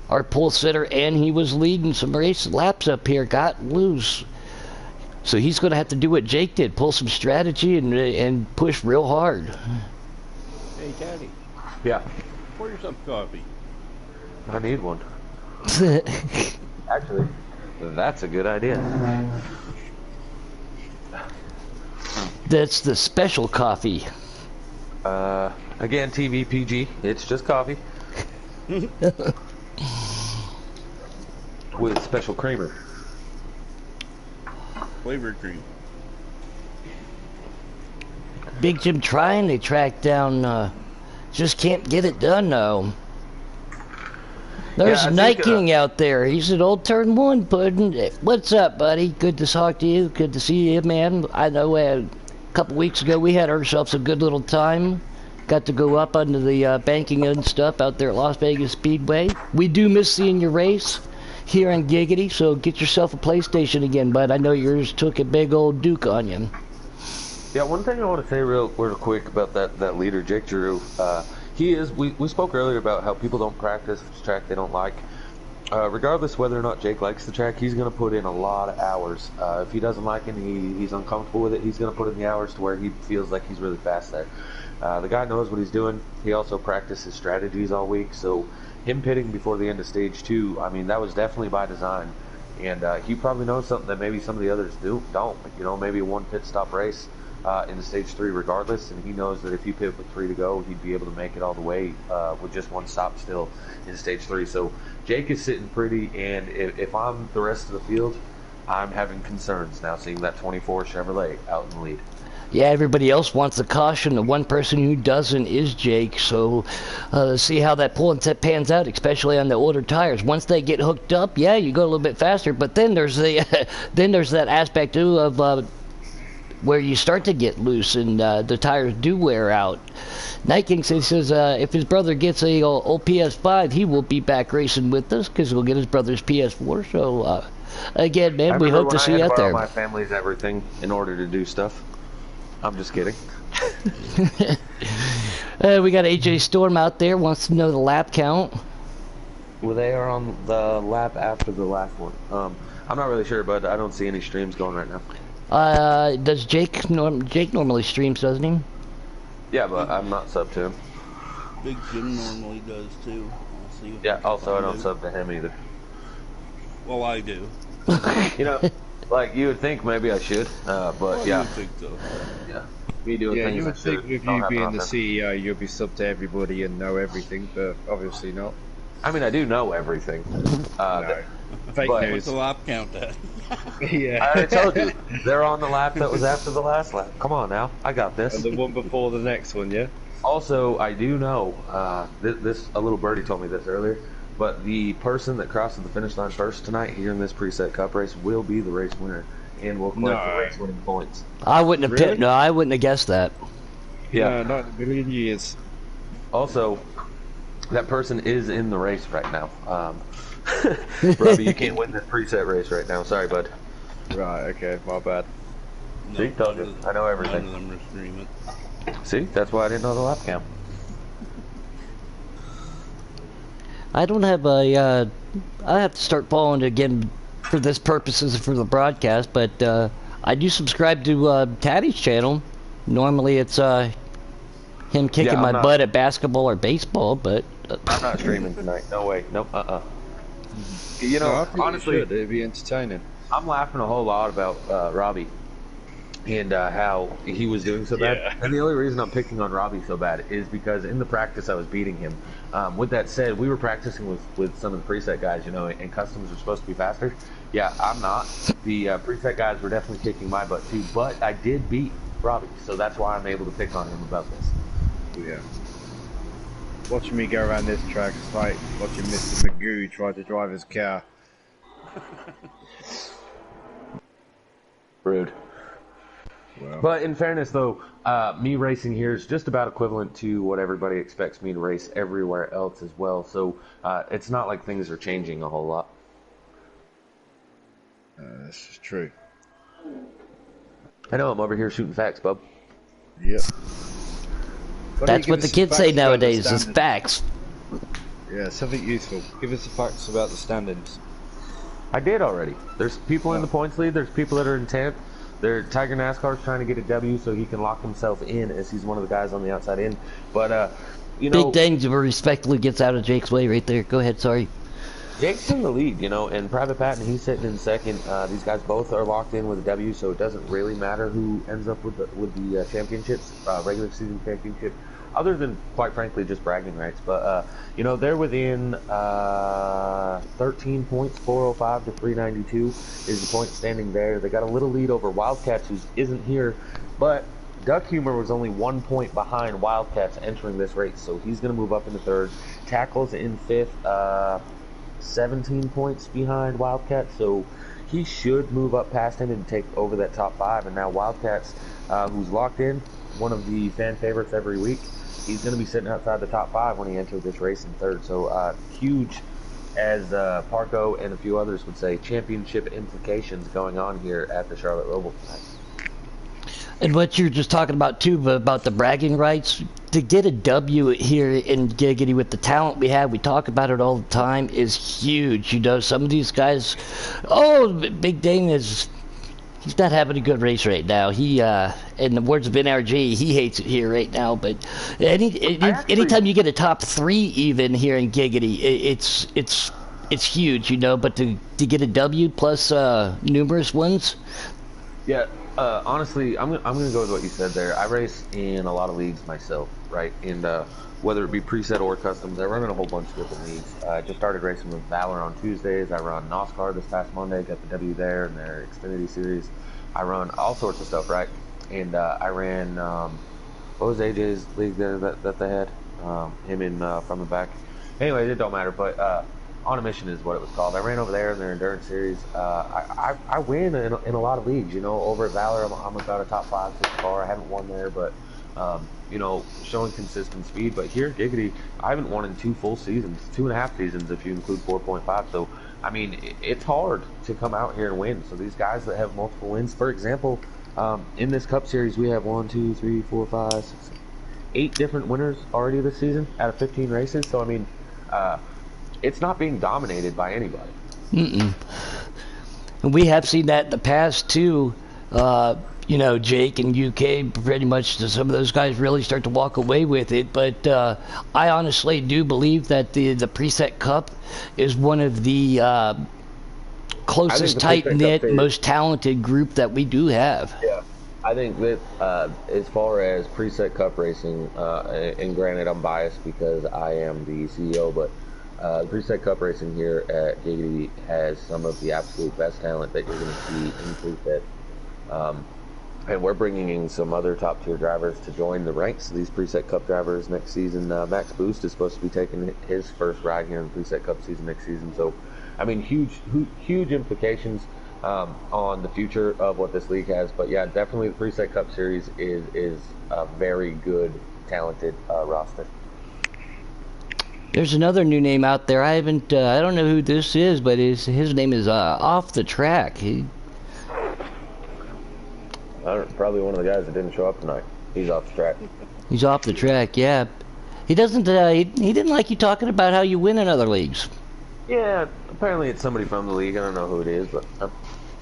Our pole sitter, and he was leading some race laps up here, got loose. So he's going to have to do what Jake did, pull some strategy and push real hard. Hey, Caddy. Yeah. Pour yourself coffee. I need one. Actually, that's a good idea. That's the special coffee. Again, TV PG. It's just coffee. With special creamer. Flavored cream. Big Jim trying to track down Just can't get it done now. There's Yeah, I Night think, King out there. He's an old turn one pudding. What's up, buddy? Good to talk to you. Good to see you, man. I know a couple weeks ago we had ourselves a good little time. Got to go up under the banking and stuff out there at Las Vegas Speedway. We do miss seeing your race here on Giggity, so get yourself a PlayStation again, bud. I know yours took a big old Duke on you. Yeah, one thing I want to say real quick about that leader, Jake Giroux. We spoke earlier about how people don't practice the track they don't like. Regardless whether or not Jake likes the track, he's going to put in a lot of hours. If he doesn't like it and he's uncomfortable with it, he's going to put in the hours to where he feels like he's really fast there. The guy knows what he's doing. He also practices strategies all week, so him pitting before the end of stage 2, I mean, that was definitely by design. And he probably knows something that maybe some of the others don't. You know, maybe a one pit stop race in the stage 3 regardless, and he knows that if he pit with 3 to go, he'd be able to make it all the way with just one stop still in stage 3. So Jake is sitting pretty, and if I'm the rest of the field, I'm having concerns now seeing that 24 Chevrolet out in the lead. Yeah, everybody else wants the caution. The one person who doesn't is Jake. So see how that pull and set pans out, especially on the older tires. Once they get hooked up, yeah, you go a little bit faster. But then there's the then there's that aspect too of where you start to get loose and the tires do wear out. Night King says if his brother gets a old PS5, he will be back racing with us because he'll get his brother's PS4. So again, man, we hope to see you out there. My family's everything in order to do stuff. I'm just kidding. We got AJ Storm out there, wants to know the lap count. Well, they are on the lap after the last one. I'm not really sure, but I don't see any streams going right now. Does Jake normally streams, doesn't he? Yeah, but I'm not sub to him. Big Jim normally does too. Yeah, also I don't sub to him either. Well, I do. You know, like you would think maybe I should, but Well, yeah. you would think so. Yeah. Me doing Yeah, things you I would think should with don't you happen being the often. CEO, you'll be sub to everybody and know everything, but obviously not. I mean, I do know everything. No. Fake but- What's news. the lap count at? Yeah. I already told you, they're on the lap that was after the last lap. Come on now, I got this. And the one before the next one, yeah? Also, I do know, this a little birdie told me this earlier, but the person that crosses the finish line first tonight here in this preset cup race will be the race winner and will collect the No. race winning points. I wouldn't have Really? picked. No, I wouldn't have guessed that. Yeah. No, not in a million years. Also, that person is in the race right now. Robbie, you can't win this preset race right now. Sorry, bud. Right, okay, my bad. See, told you. I know everything. None of them are streaming. See, that's why I didn't know the lap count. I don't have a. I have to start following it again for this purposes for the broadcast, but I do subscribe to Taddy's channel. Normally, it's him kicking Yeah, I'm my not- butt at basketball or baseball, but I'm not streaming tonight. No way. Nope. You No, I know, think you honestly, should. It'd be entertaining. I'm laughing a whole lot about Robbie and how he was doing so bad. Yeah. And the only reason I'm picking on Robbie so bad is because in the practice I was beating him. With that said, we were practicing with some of the preset guys, you know, and customs are supposed to be faster. Yeah, I'm not. The preset guys were definitely kicking my butt too, but I did beat Robbie, so that's why I'm able to pick on him about this. Yeah. Watching me go around this track is like watching Mr. Magoo try to drive his car. Rude. Well, But in fairness, though, me racing here is just about equivalent to what everybody expects me to race everywhere else as well. So it's not like things are changing a whole lot. this is true. I know I'm over here shooting facts, bub. Yep. that's what the kids say nowadays is facts. Yeah, something useful. Give us the facts about the standings. I did already. There's people in the points lead. There's people that are in 10th. Tiger NASCAR's trying to get a W so he can lock himself in as he's one of the guys on the outside in. But, you know... Big Danger respectfully gets out of Jake's way right there. Go ahead, sorry. Jake's in the lead, you know, and Private Patton, he's sitting in second. These guys both are locked in with a W, so it doesn't really matter who ends up with the championships, regular season championship, other than, quite frankly, just bragging rights. But, you know, they're within 13 points, 405 to 392 is the point standing there. They got a little lead over Wildcats, who isn't here, but Duck Humor was only 1 point behind Wildcats entering this race, so he's going to move up into third. Tackles in fifth, 17 points behind Wildcats, so he should move up past him and take over that top 5. And now Wildcats, who's locked in, one of the fan favorites every week, he's going to be sitting outside the top 5 when he enters this race in third. So huge, as Parco and a few others would say, championship implications going on here at the Charlotte Roval tonight. And what you're just talking about too, about the bragging rights, to get a W here in Giggity with the talent we have, we talk about it all the time, is huge. You know, some of these guys, Big Dane he's not having a good race right now. He, in the words of NRG, he hates it here right now. But anytime you get a top 3 even here in Giggity, it's huge, you know. But to get a W plus numerous ones. Yeah. Honestly, I'm gonna go with what you said there. I race in a lot of leagues myself, right? And whether it be preset or customs, I run in a whole bunch of different leagues. I just started racing with Valor on Tuesdays. I run Nascar this past Monday, got the W there in their Xfinity series. I run all sorts of stuff, right? And I ran what was AJ's league there that they had? Him in from the back. Anyway, it don't matter, but On a Mission is what it was called. I ran over there in their endurance series. I win in a lot of leagues. You know, over at Valor, I'm about a top 5, 6 car. I haven't won there, but you know, showing consistent speed. But here at Giggity, I haven't won in 2 full seasons, 2.5 seasons if you include 4.5. So I mean, it's hard to come out here and win. So these guys that have multiple wins, for example, in this Cup Series, we have 1, 2, 3, 4, 5, 6, 8 different winners already this season out of 15 races. So I mean. It's not being dominated by anybody. And we have seen that in the past too. You know, Jake and UK, pretty much some of those guys really start to walk away with it. But I honestly do believe that the Preset Cup is one of the closest, tight-knit, most talented group that we do have. Yeah. I think that as far as Preset Cup racing, and granted I'm biased because I am the CEO, but Preset Cup racing here at Giggity has some of the absolute best talent that you're going to see in Preset. And we're bringing in some other top tier drivers to join the ranks of these Preset Cup drivers next season. Max Boost is supposed to be taking his first ride here in the Preset Cup season next season. So, I mean, huge implications on the future of what this league has. But yeah, definitely the Preset Cup series is a very good, talented roster. There's another new name out there. I don't know who this is, but his name is Off the Track. Probably one of the guys that didn't show up tonight. He's off the track. He's off the track, yeah. He doesn't. He didn't like you talking about how you win in other leagues. Yeah, apparently it's somebody from the league. I don't know who it is, but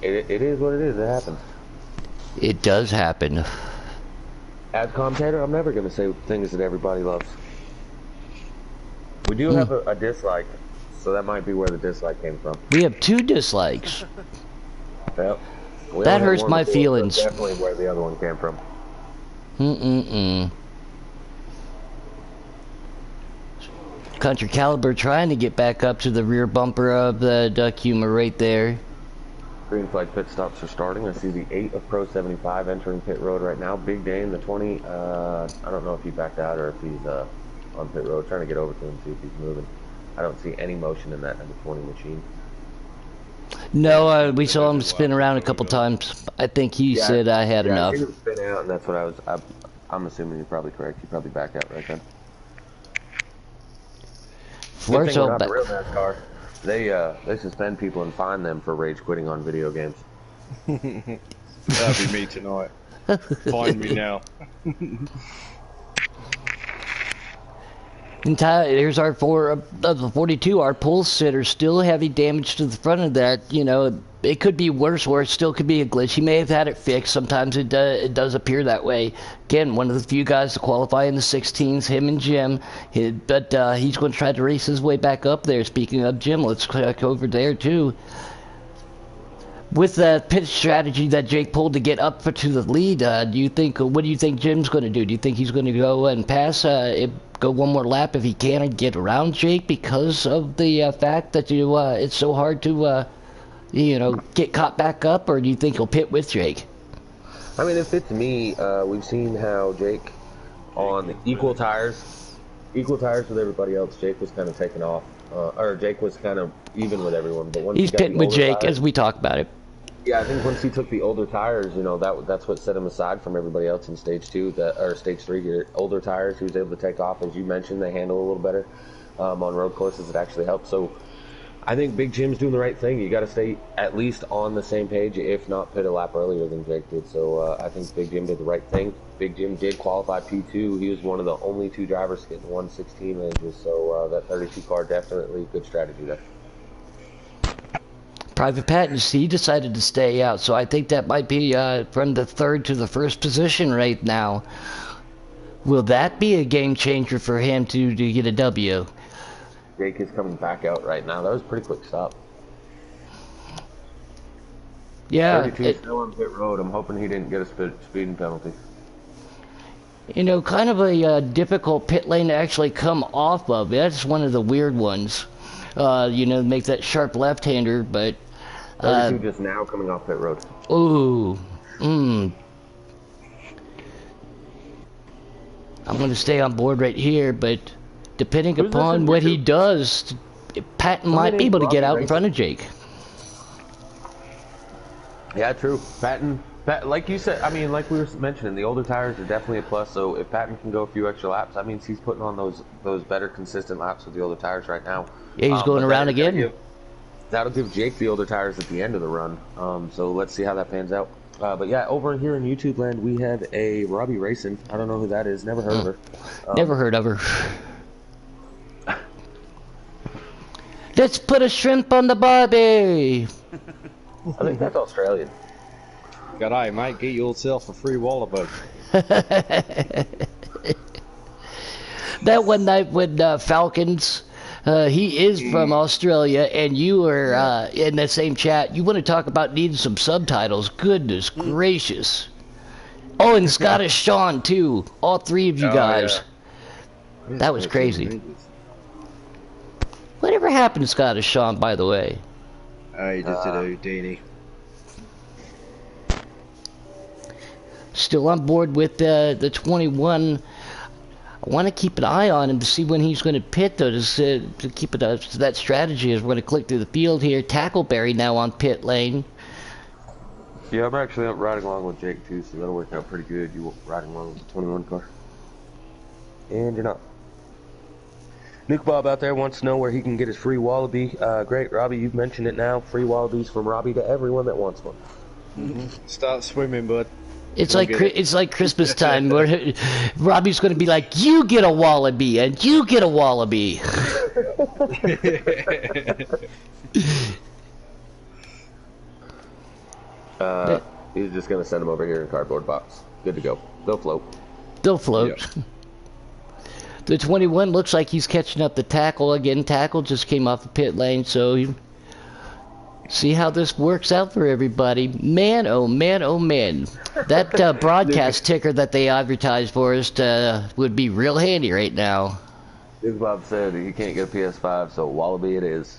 it is what it is. It happens. It does happen. As commentator, I'm never going to say things that everybody loves. We do have a dislike, so that might be where the dislike came from. We have 2 dislikes. Yep. That hurts my feelings. Definitely where the other one came from. Country Caliber trying to get back up to the rear bumper of the Duck Humor right there. Green flag pit stops are starting. I see the 8 of Pro 75 entering pit road right now. Big Dane, the 20. I don't know if he backed out or if he's on pit road. Trying to get over to him, see if he's moving. I don't see any motion in that number 20 machine. No, we saw him spin around a couple times. I think he said I had enough. He was spin out, and that's what I'm assuming you're probably correct. He probably backed out right then. Good thing we're not the real NASCAR. They suspend people and fine them for rage quitting on video games. That'll be me tonight. Find me now. And here's our 4 of the 42. Our pull sitter still heavy damage to the front of that. You know, it could be worse, or it still could be a glitch. He may have had it fixed. Sometimes it does appear that way. Again, one of the few guys to qualify in the 16s, him and Jim. But he's going to try to race his way back up there. Speaking of Jim, let's click over there too. With the pit strategy that Jake pulled to get up to the lead, what do you think Jim's going to do? Do you think he's going to go and pass, go one more lap if he can and get around Jake because of the fact that it's so hard to, get caught back up, or do you think he'll pit with Jake? I mean, it fits me. We've seen how Jake on equal tires with everybody else. Jake was kind of taken off, or Jake was kind of even with everyone. But once He's he got the pitting with older Jake tires, as we talk about it. yeah, I think once he took the older tires, you know, that's what set him aside from everybody else in stage 2, or stage 3 here. Older tires, he was able to take off, as you mentioned. They handle a little better on road courses. It actually helps. So I think Big Jim's doing the right thing. You got to stay at least on the same page, if not pit a lap earlier than Jake did. So I think Big Jim did the right thing. Big Jim did qualify P2. He was one of the only 2 drivers to get in 116 ranges. So that 32 car, definitely good strategy there. Private Patton, he decided to stay out, so I think that might be from the 3rd to the 1st position right now. Will that be a game changer for him to get a W? Jake is coming back out right now. That was a pretty quick stop. Yeah. 32 still on pit road. I'm hoping he didn't get a speeding penalty. You know, kind of a difficult pit lane to actually come off of. That's one of the weird ones. You know, make that sharp left-hander, but... 32 just now coming off pit road. Ooh. I'm going to stay on board right here, but depending upon what he does, Patton might be able to get out in front of Jake. Yeah, true. Patton, like you said, I mean, like we were mentioning, the older tires are definitely a plus. So if Patton can go a few extra laps, that means he's putting on those better consistent laps with the older tires right now. Yeah, he's going around again. That'll give Jake the older tires at the end of the run. So let's see how that pans out. But yeah, over here in YouTube land, we have a Robbie Racing. I don't know who that is. Never heard of her. Never heard of her. Let's put a shrimp on the barbie. I think that's Australian. G'day, mate. Get yourself a free wallaby. That one night with Falcons, he is from Australia, and you were in the same chat. You want to talk about needing some subtitles? Goodness gracious! Oh, and Scottish Sean too. All 3 of you guys. Yeah. That was crazy. Whatever happened to Scottish Sean, by the way? Oh, he just did a Houdini. Still on board with the 21. I want to keep an eye on him to see when he's going to pit, though, to keep it to that strategy as we're going to click through the field here. Tackleberry now on pit lane. Yeah, I'm actually out riding along with Jake, too, so that'll work out pretty good. You riding along with the 21 car. And you're not. Nuke Bob out there wants to know where he can get his free Wallaby. Great, Robbie, you've mentioned it now. Free Wallabies from Robbie to everyone that wants one. Start swimming, bud. It's like Christmas time where Robbie's going to be like, you get a Wallaby and you get a Wallaby. He's just going to send him over here in a cardboard box. Good to go. They'll float. They'll float. Yep. The 21 looks like he's catching up the tackle again. Tackle just came off the pit lane, so see how this works out for everybody. Man, oh man, oh man. That broadcast ticker that they advertised for us would be real handy right now. Nuke Bob said he can't get a PS5, so Wallaby it is.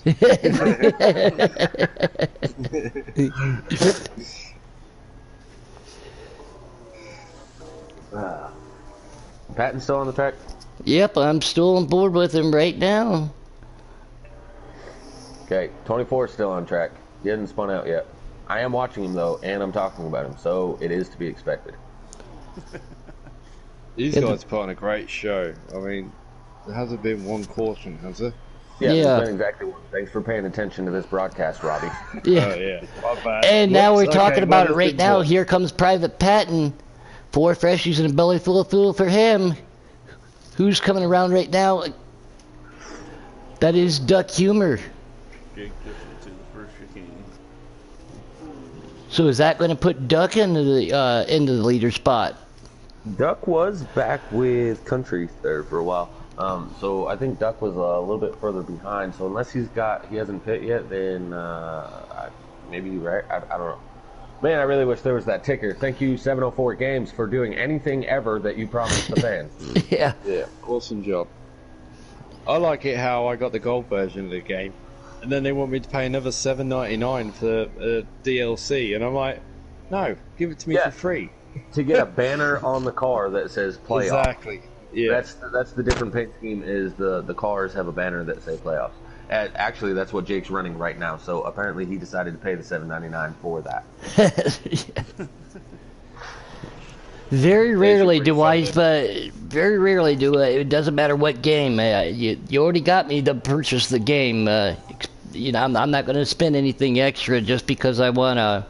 Patton's still on the track? Yep, I'm still on board with him right now. Okay, 24 is still on track. He hasn't spun out yet. I am watching him, though, and I'm talking about him, so it is to be expected. These guys put on a great show. I mean, there hasn't been one caution, has there? Yeah, there's been exactly one. Thanks for paying attention to this broadcast, Robbie. Yeah. Oh, yeah. My bad. And now we're Whoops, talking okay, about well, it right now. one. Here comes Private Patton. 4 freshies and a belly full of food for him. Who's coming around right now? That is Duck Humor. Jake just went to the first chicane. So is that going to put Duck into the leader spot? Duck was back with Country there for a while. So I think Duck was a little bit further behind. So unless he hasn't pit yet, then maybe you're right. I don't know. Man, I really wish there was that ticker. Thank you, 704 Games, for doing anything ever that you promised the fans. Yeah. Yeah, awesome job. I like it how I got the gold version of the game, and then they want me to pay another $7.99 for DLC, and I'm like, no, give it to me for free. to get a banner on the car that says playoffs. Exactly. Yeah. That's the different paint scheme. Is the cars have a banner that say playoffs. Actually, that's what Jake's running right now. So apparently, he decided to pay the $7.99 for that. Very rarely do I, very rarely do I, it doesn't matter what game, you already got me to purchase the game, you know, I'm not going to spend anything extra just because I want a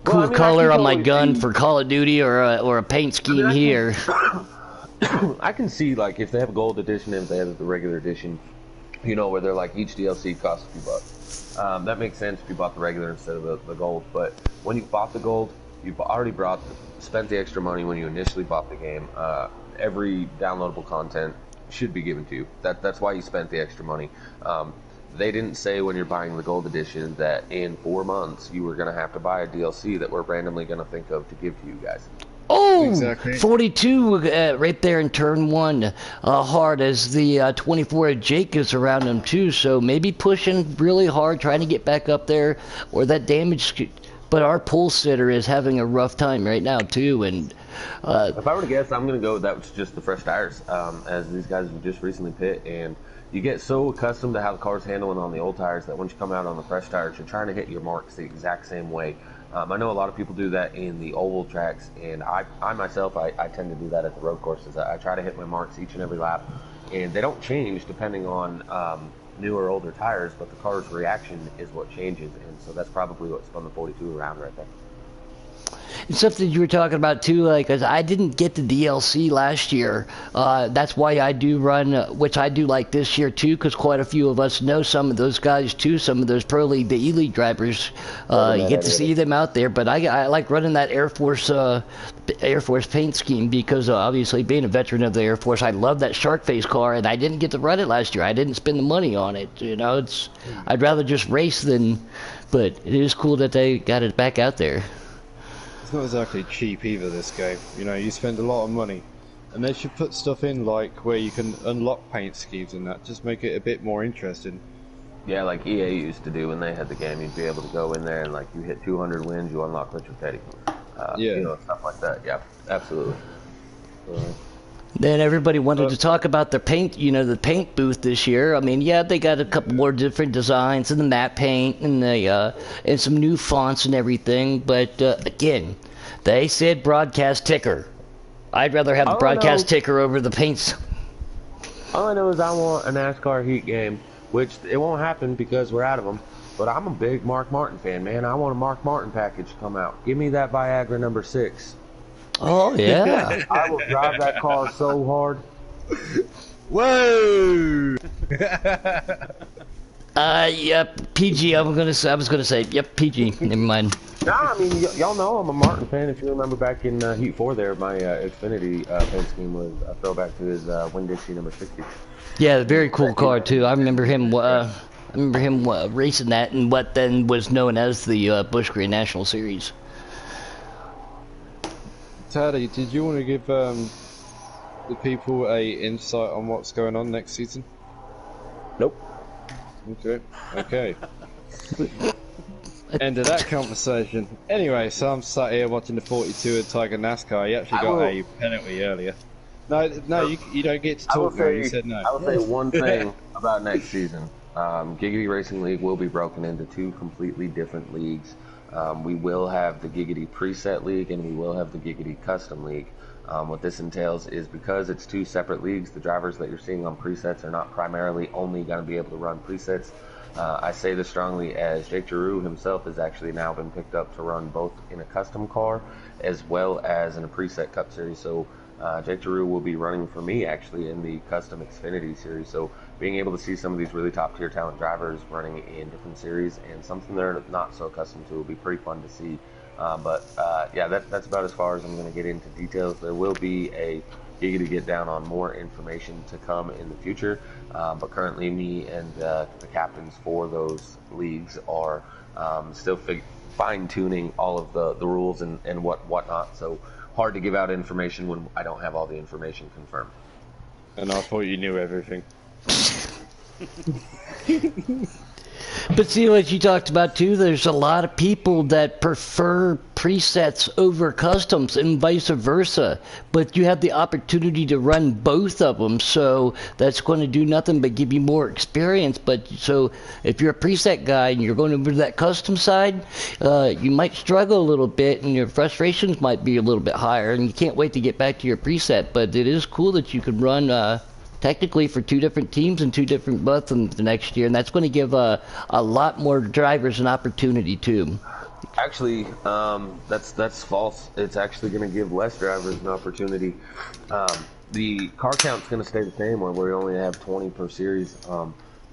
cool color on my gun for Call of Duty or a paint scheme here. I can see, like, if they have a gold edition and if they have the regular edition, you know, where they're like each DLC costs a few bucks. That makes sense if you bought the regular instead of the gold, but when you bought the gold, you've already spent the extra money when you initially bought the game. Every downloadable content should be given to you. That's why you spent the extra money. They didn't say when you're buying the gold edition that in 4 months you were going to have to buy a DLC that we're randomly going to think of to give to you guys. Oh, exactly. 42 right there in turn 1, hard as the 24 Jake is around him too, so maybe pushing really hard, trying to get back up there, or that damage. But our pole sitter is having a rough time right now too, and if I were to guess, I'm going to go that was just the fresh tires, as these guys have just recently pit, and you get so accustomed to how the car's handling on the old tires that once you come out on the fresh tires, you're trying to hit your marks the exact same way. I know a lot of people do that in the oval tracks, and I myself, I tend to do that at the road courses. I try to hit my marks each and every lap, and they don't change depending on new or older tires, but the car's reaction is what changes, and so that's probably what spun the 42 around right there. And something you were talking about too, like, I didn't get the DLC last year. That's why I do run, which I do like this year too, because quite a few of us know some of those guys too, some of those Pro League, the E-League drivers. You get to see them out there, but I like running that Air Force paint scheme because obviously being a veteran of the Air Force, I love that shark face car, and I didn't get to run it last year. I didn't spend the money on it. You know, I'd rather just race than, but it is cool that they got it back out there. It's not exactly cheap either, this game. You know, you spend a lot of money, and they should put stuff in like where you can unlock paint schemes and that, just make it a bit more interesting. Yeah, like EA used to do when they had the game. You'd be able to go in there and, like, you hit 200 wins, you unlock C.E.O KTatty. Yeah, you know, stuff like that. Yeah, absolutely. Then everybody wanted to talk about the paint, you know, the paint booth this year. I mean, yeah, they got a couple more different designs and the matte paint and the and some new fonts and everything. But again, they said broadcast ticker. I'd rather have the broadcast ticker over the paints. All I know is I want a NASCAR heat game, which it won't happen because we're out of them. But I'm a big Mark Martin fan, man. I want a Mark Martin package to come out. Give me that Viagra number 6. Oh, yeah. I will drive that car so hard. Whoa! Yep, PG. I was gonna say, yep, PG. Never mind. Nah, I mean, y'all know I'm a Martin fan. If you remember back in Heat 4 there, my Xfinity paint scheme was a throwback to his Winn-Dixie number 60. Yeah, very cool car, too. I remember him racing that in what then was known as the Busch Green National Series. Taddy, did you want to give the people a insight on what's going on next season? Nope. Okay. End of that conversation. Anyway, so I'm sat here watching the 42 at Tiger Nascar. He actually got a penalty earlier. No, you don't get to talk now. You said no. I will say one thing about next season. Giggity Racing League will be broken into 2 completely different leagues. We will have the Giggity Preset League and we will have the Giggity Custom League. What this entails is because it's 2 separate leagues, the drivers that you're seeing on presets are not primarily only going to be able to run presets. I say this strongly as Jake Giroux himself has actually now been picked up to run both in a custom car as well as in a preset Cup Series. So Jake Giroux will be running for me actually in the custom Xfinity series. So being able to see some of these really top tier talent drivers running in different series and something they're not so accustomed to will be pretty fun to see. Yeah, that's about as far as I'm going to get into details. There will be a Giggity Get Down on more information to come in the future, but currently me and the captains for those leagues are still fine-tuning all of the rules and whatnot, so hard to give out information when I don't have all the information confirmed. And I thought you knew everything. But see what you talked about too, there's a lot of people that prefer presets over customs and vice versa, but you have the opportunity to run both of them, so that's going to do nothing but give you more experience. But so if you're a preset guy and you're going over to that custom side, you might struggle a little bit and your frustrations might be a little bit higher, and you can't wait to get back to your preset. But it is cool that you can run technically for 2 different teams and 2 different months in the next year, and that's going to give a lot more drivers an opportunity too. Actually, that's false. It's actually going to give less drivers an opportunity. The car count's going to stay the same, where we only have 20 per series,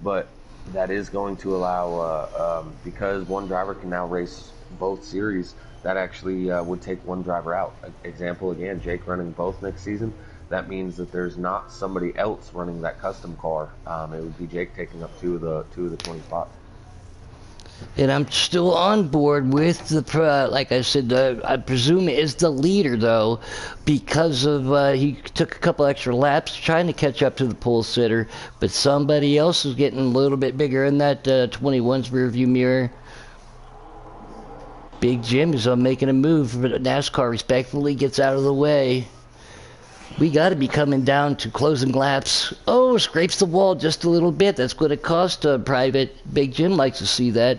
but that is going to allow, because one driver can now race both series, that actually would take one driver out. Example again, Jake running both next season. That means that there's not somebody else running that custom car. It would be Jake taking up two of the 20 spots. And I'm still on board with the, like I said, I presume is the leader though, because of he took a couple extra laps trying to catch up to the pole sitter, but somebody else is getting a little bit bigger in that 21's rearview mirror. Big Jim is making a move, but NASCAR respectfully gets out of the way. We got to be coming down to closing laps. Oh, scrapes the wall just a little bit. That's going to cost a private. Big Jim likes to see that.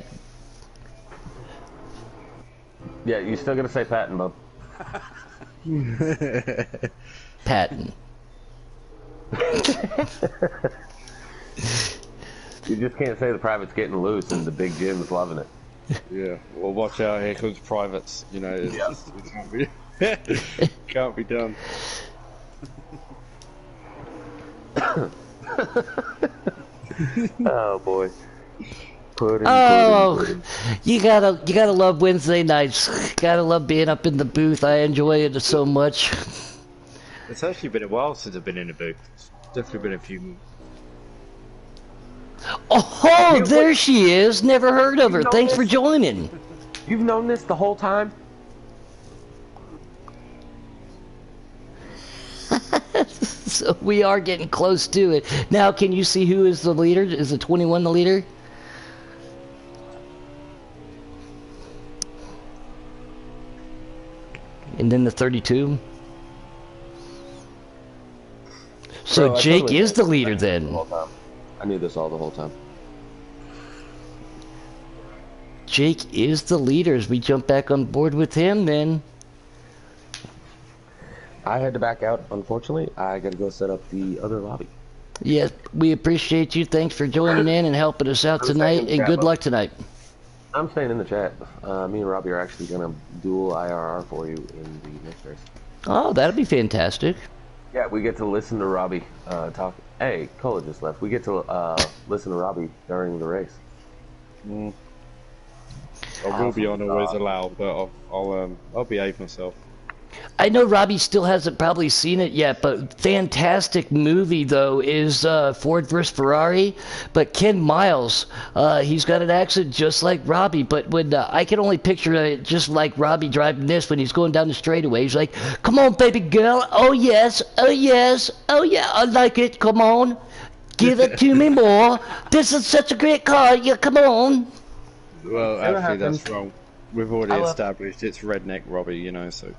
Yeah, you still going to say Patton, bub. Patton. You just can't say the private's getting loose and the Big Jim's loving it. Yeah, well, watch out, here comes privates. You know, it can't be, can't be done. Oh boy. Pudding. You gotta love Wednesday nights. Gotta love being up in the booth. I enjoy it so much. It's actually been a while since I've been in a booth. It's definitely been a few. Oh, there she is. Never heard of her. Thanks for joining. You've known this the whole time? So we are getting close to it. Now, can you see who is the leader? Is the 21 the leader? And then the 32? So Bro, Jake is the leader then. I knew this all the whole time. Jake is the leader as we jump back on board with him then. I had to back out, unfortunately. I got to go set up the other lobby. Yes, we appreciate you. Thanks for joining in and helping us out tonight, and good luck tonight. I'm staying in the chat. Me and Robbie are actually going to dual IRR for you in the next race. Oh, that'll be fantastic. Yeah, we get to listen to Robbie talk. Hey, Cola just left. We get to listen to Robbie during the race. I will be on always allowed, but I'll behave myself. I know Robbie still hasn't probably seen it yet, but fantastic movie though is Ford vs Ferrari. But Ken Miles, he's got an accent just like Robbie, but when I can only picture it just like Robbie driving this when he's going down the straightaway. He's like, "Come on, baby girl, oh yes, oh yes, oh yeah, I like it. Come on, give it to me more. This is such a great car. Yeah, come on." Well, actually, that's wrong. We've already established it's redneck Robbie, you know, so...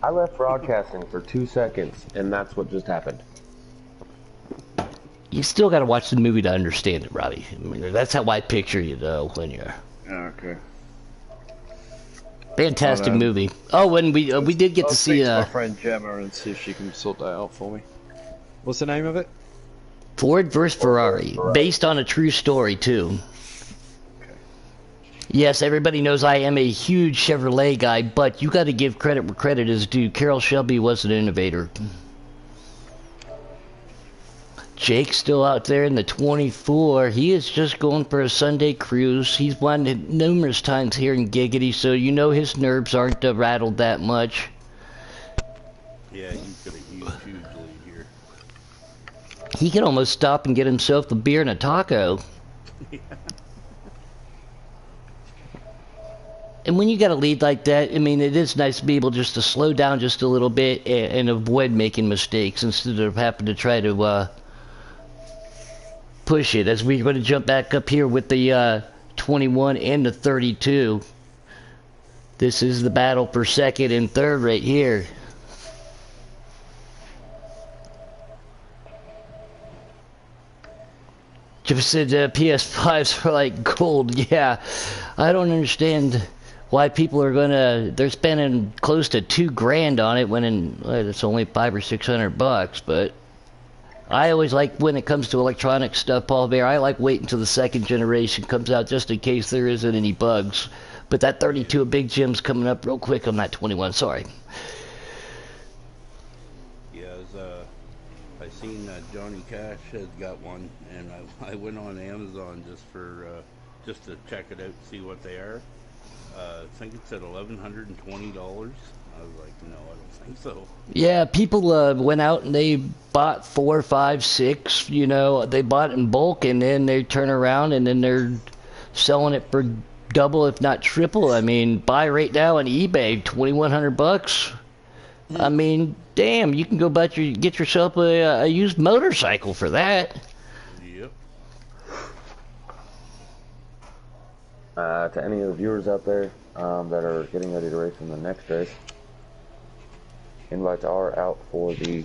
I left broadcasting for 2 seconds, and that's what just happened. You still got to watch the movie to understand it, Robbie. I mean, that's how I picture you, though, when you're... Okay. Fantastic movie. Oh, and we did get to see... I'll speak to my friend Gemma and see if she can sort that out for me. What's the name of it? Ford vs Ferrari, based on a true story, too. Yes, everybody knows I am a huge Chevrolet guy, but you got to give credit where credit is due. Carroll Shelby was an innovator. Jake's still out there in the 24. He is just going for a Sunday cruise. He's won it numerous times here in Giggity, so you know his nerves aren't rattled that much. Yeah, he's got a huge lead here. He can almost stop and get himself a beer and a taco. Yeah. And when you got a lead like that, I mean, it is nice to be able just to slow down just a little bit and avoid making mistakes instead of having to try to push it. As we're going to jump back up here with the 21 and the 32. This is the battle for second and third right here. Just said PS5s are like gold. Yeah, I don't understand why people are they're spending close to $2,000 on it when it's only $500 or $600. But I always like, when it comes to electronic stuff, Paul Bear, I like waiting until the second generation comes out just in case there isn't any bugs. But that 32 of Big Jim's coming up real quick on that 21. Sorry. I seen that Johnny Cash has got one, and I went on Amazon just to check it out, see what they are. I think it's at $1,120. I was like, no, I don't think so. Yeah, people went out and they bought 4, 5, 6. You know, they bought in bulk, and then they turn around and then they're selling it for double, if not triple. I mean, buy right now on eBay, $2,100. I mean, damn, you can go get yourself a used motorcycle for that. Yep. To any of the viewers out there that are getting ready to race in the next race, invites are out for the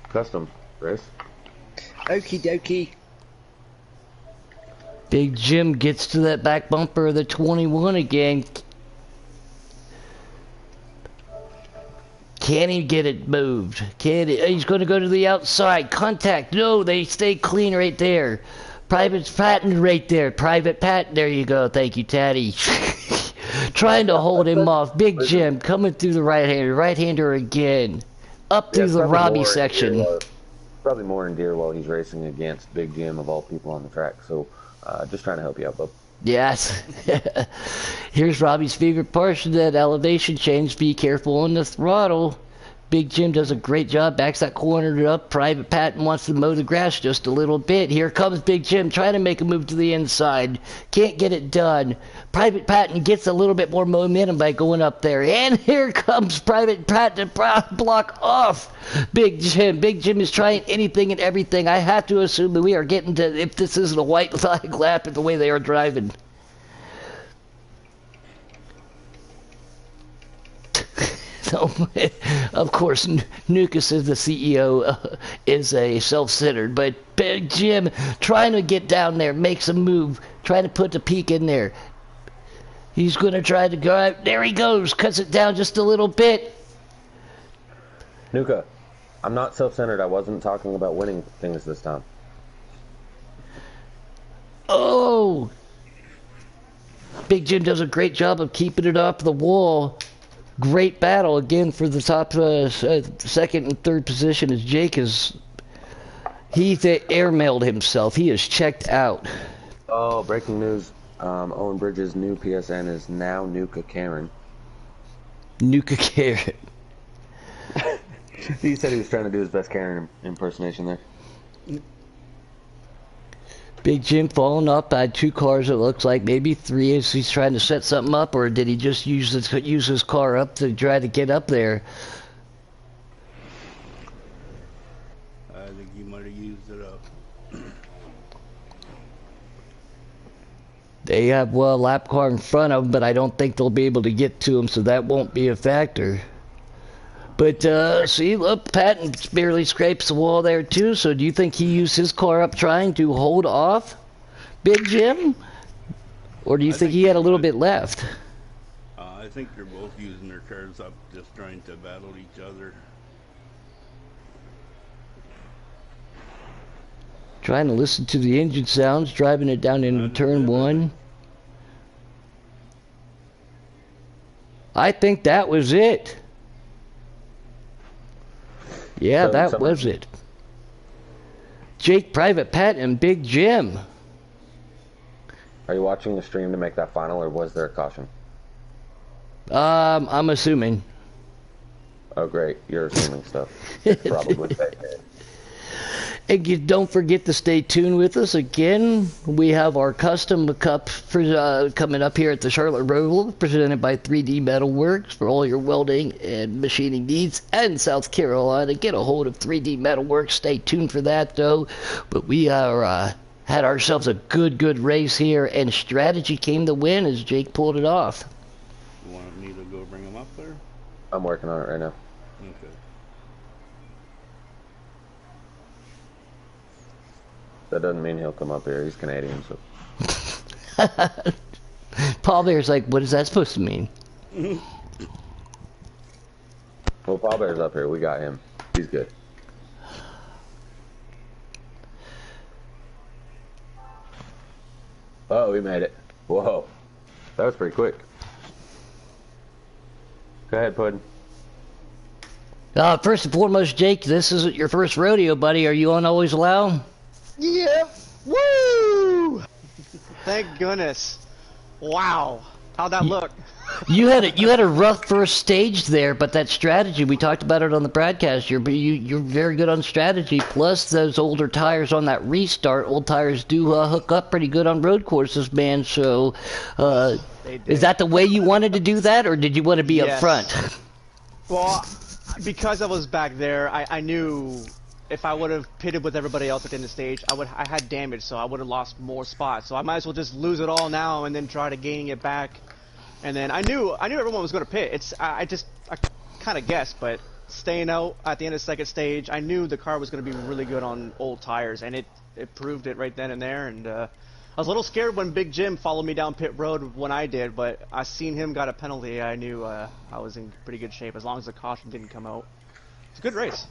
custom race. Okie dokie. Big Jim gets to that back bumper of the 21 again. Can he get it moved? He's going to go to the outside. Contact. No, they stay clean right there. Private patent right there. Private patent. There you go. Thank you, Tatty. Trying to hold him off. Big Jim coming through the right-hander. Right-hander again. Up through the Robbie section. Probably more in deer while he's racing against Big Jim of all people on the track. So just trying to help you out, bub. Yes. Here's Robbie's favorite portion, that elevation change. Be careful on the throttle. Big Jim does a great job. Backs that corner up. Private Patton wants to mow the grass just a little bit. Here comes Big Jim trying to make a move to the inside. Can't get it done. Private Patton gets a little bit more momentum by going up there. And here comes Private Patton to block off Big Jim. Big Jim is trying anything and everything. I have to assume that we are getting to, if this isn't a white flag lap, the way they are driving. So, of course, Nuka says the CEO is a self-centered, but Big Jim trying to get down there, makes a move, trying to put the peak in there. He's going to try to go out. There he goes, cuts it down just a little bit. Nuka, I'm not self-centered. I wasn't talking about winning things this time. Oh! Big Jim does a great job of keeping it off the wall. Great battle again for the top second and third position, as Jake is... He airmailed himself. He is checked out. Oh, breaking news. Owen Bridges' new PSN is now Nuka Karen. Nuka Karen. He said he was trying to do his best Karen impersonation there. Big Jim falling up. I had 2 cars, it looks like. Maybe 3. Is he's trying to set something up, or did he just use his car up to try to get up there? I think he might have used it up. They have, well, a lap car in front of them, but I don't think they'll be able to get to him, so that won't be a factor. But, see, look, Patton barely scrapes the wall there, too. So do you think he used his car up trying to hold off Big Jim? Or do you think he had a little bit left? I think they're both using their cars up, just trying to battle each other. Trying to listen to the engine sounds, driving it down into turn 1. I think that was it. Yeah, that was it. Jake, Private Pat, and Big Jim. Are you watching the stream to make that final, or was there a caution? I'm assuming. Oh, great. You're assuming stuff. Probably. And you don't forget to stay tuned with us again. We have our Custom Cup coming up here at the Charlotte Roval, presented by 3D Metalworks for all your welding and machining needs. And South Carolina, get a hold of 3D Metalworks. Stay tuned for that, though. But we are had ourselves a good race here, and strategy came to win as Jake pulled it off. I'm working on it right now. Okay. That doesn't mean he'll come up here. He's Canadian, so. Paul Bear's like, what is that supposed to mean? Well, Paul Bear's up here. We got him. He's good. Oh, we made it. Whoa. That was pretty quick. Go ahead, Puddin'. First and foremost, Jake, this isn't your first rodeo, buddy. Are you on Always Allow? Yeah. Woo! Thank goodness. Wow. How'd that look? You had a rough first stage there, but that strategy, we talked about it on the broadcast. You're very good on strategy. Plus those older tires on that restart. Old tires do hook up pretty good on road courses, man. So, is that the way you wanted to do that, or did you want to be up front? Well, because I was back there, I knew if I would have pitted with everybody else at the end of the stage, I had damage, so I would have lost more spots. So I might as well just lose it all now and then try to gain it back. And then I knew everyone was going to pit. I kind of guessed, but staying out at the end of the second stage, I knew the car was going to be really good on old tires, and it proved it right then and there. And I was a little scared when Big Jim followed me down pit road when I did, but I seen him got a penalty. I knew I was in pretty good shape as long as the caution didn't come out. It's a good race.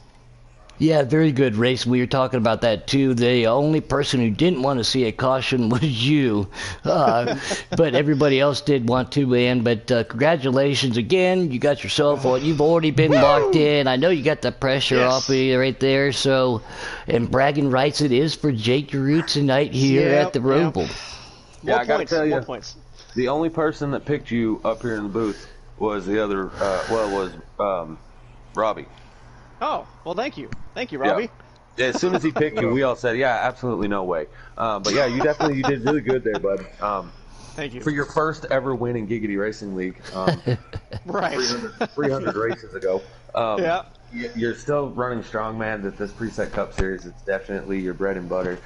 Yeah, very good race. We were talking about that too. The only person who didn't want to see a caution was you, but everybody else did want to, man. But congratulations again. You got yourself on. You've already been locked in. I know you got the pressure off of you right there. So, and bragging rights it is for Jake Giroux tonight here at the Roval. Yeah, I gotta tell you, more points. The only person that picked you up here in the booth was the other. Robbie. Oh, well, thank you, Robbie. Yeah. As soon as he picked you, we all said, "Yeah, absolutely, no way." But yeah, you did really good there, bud. Thank you for your first ever win in Giggity Racing League. Right, 300 races ago. Yeah. You're still running strong, man. That this Preset Cup Series, it's definitely your bread and butter.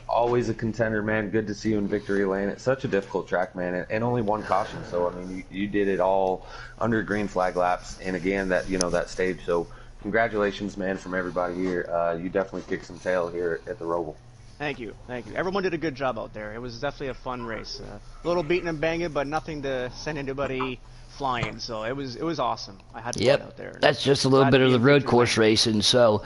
Always a contender, man. Good to see you in victory lane. It's such a difficult track, man, and only one caution. So I mean, you did it all under green flag laps, and again that stage. So congratulations, man, from everybody here. You definitely kicked some tail here at the Roval. Thank you. Everyone did a good job out there. It was definitely a fun race. A little beating and banging, but nothing to send anybody flying. So it was awesome. I had fun out there. That's just a little bit of the road course racing. So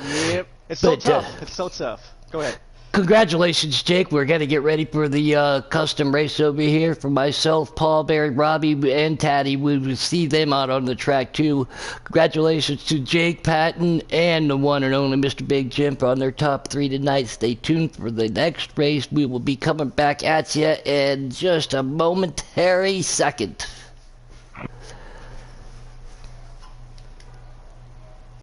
it's so tough. It's so tough. Go ahead. Congratulations, Jake. We're going to get ready for the custom race over here for myself, Paul, Barry, Robbie, and Tatty. We will see them out on the track, too. Congratulations to Jake, Patton, and the one and only Mr. Big Jim for on their top three tonight. Stay tuned for the next race. We will be coming back at you in just a momentary second.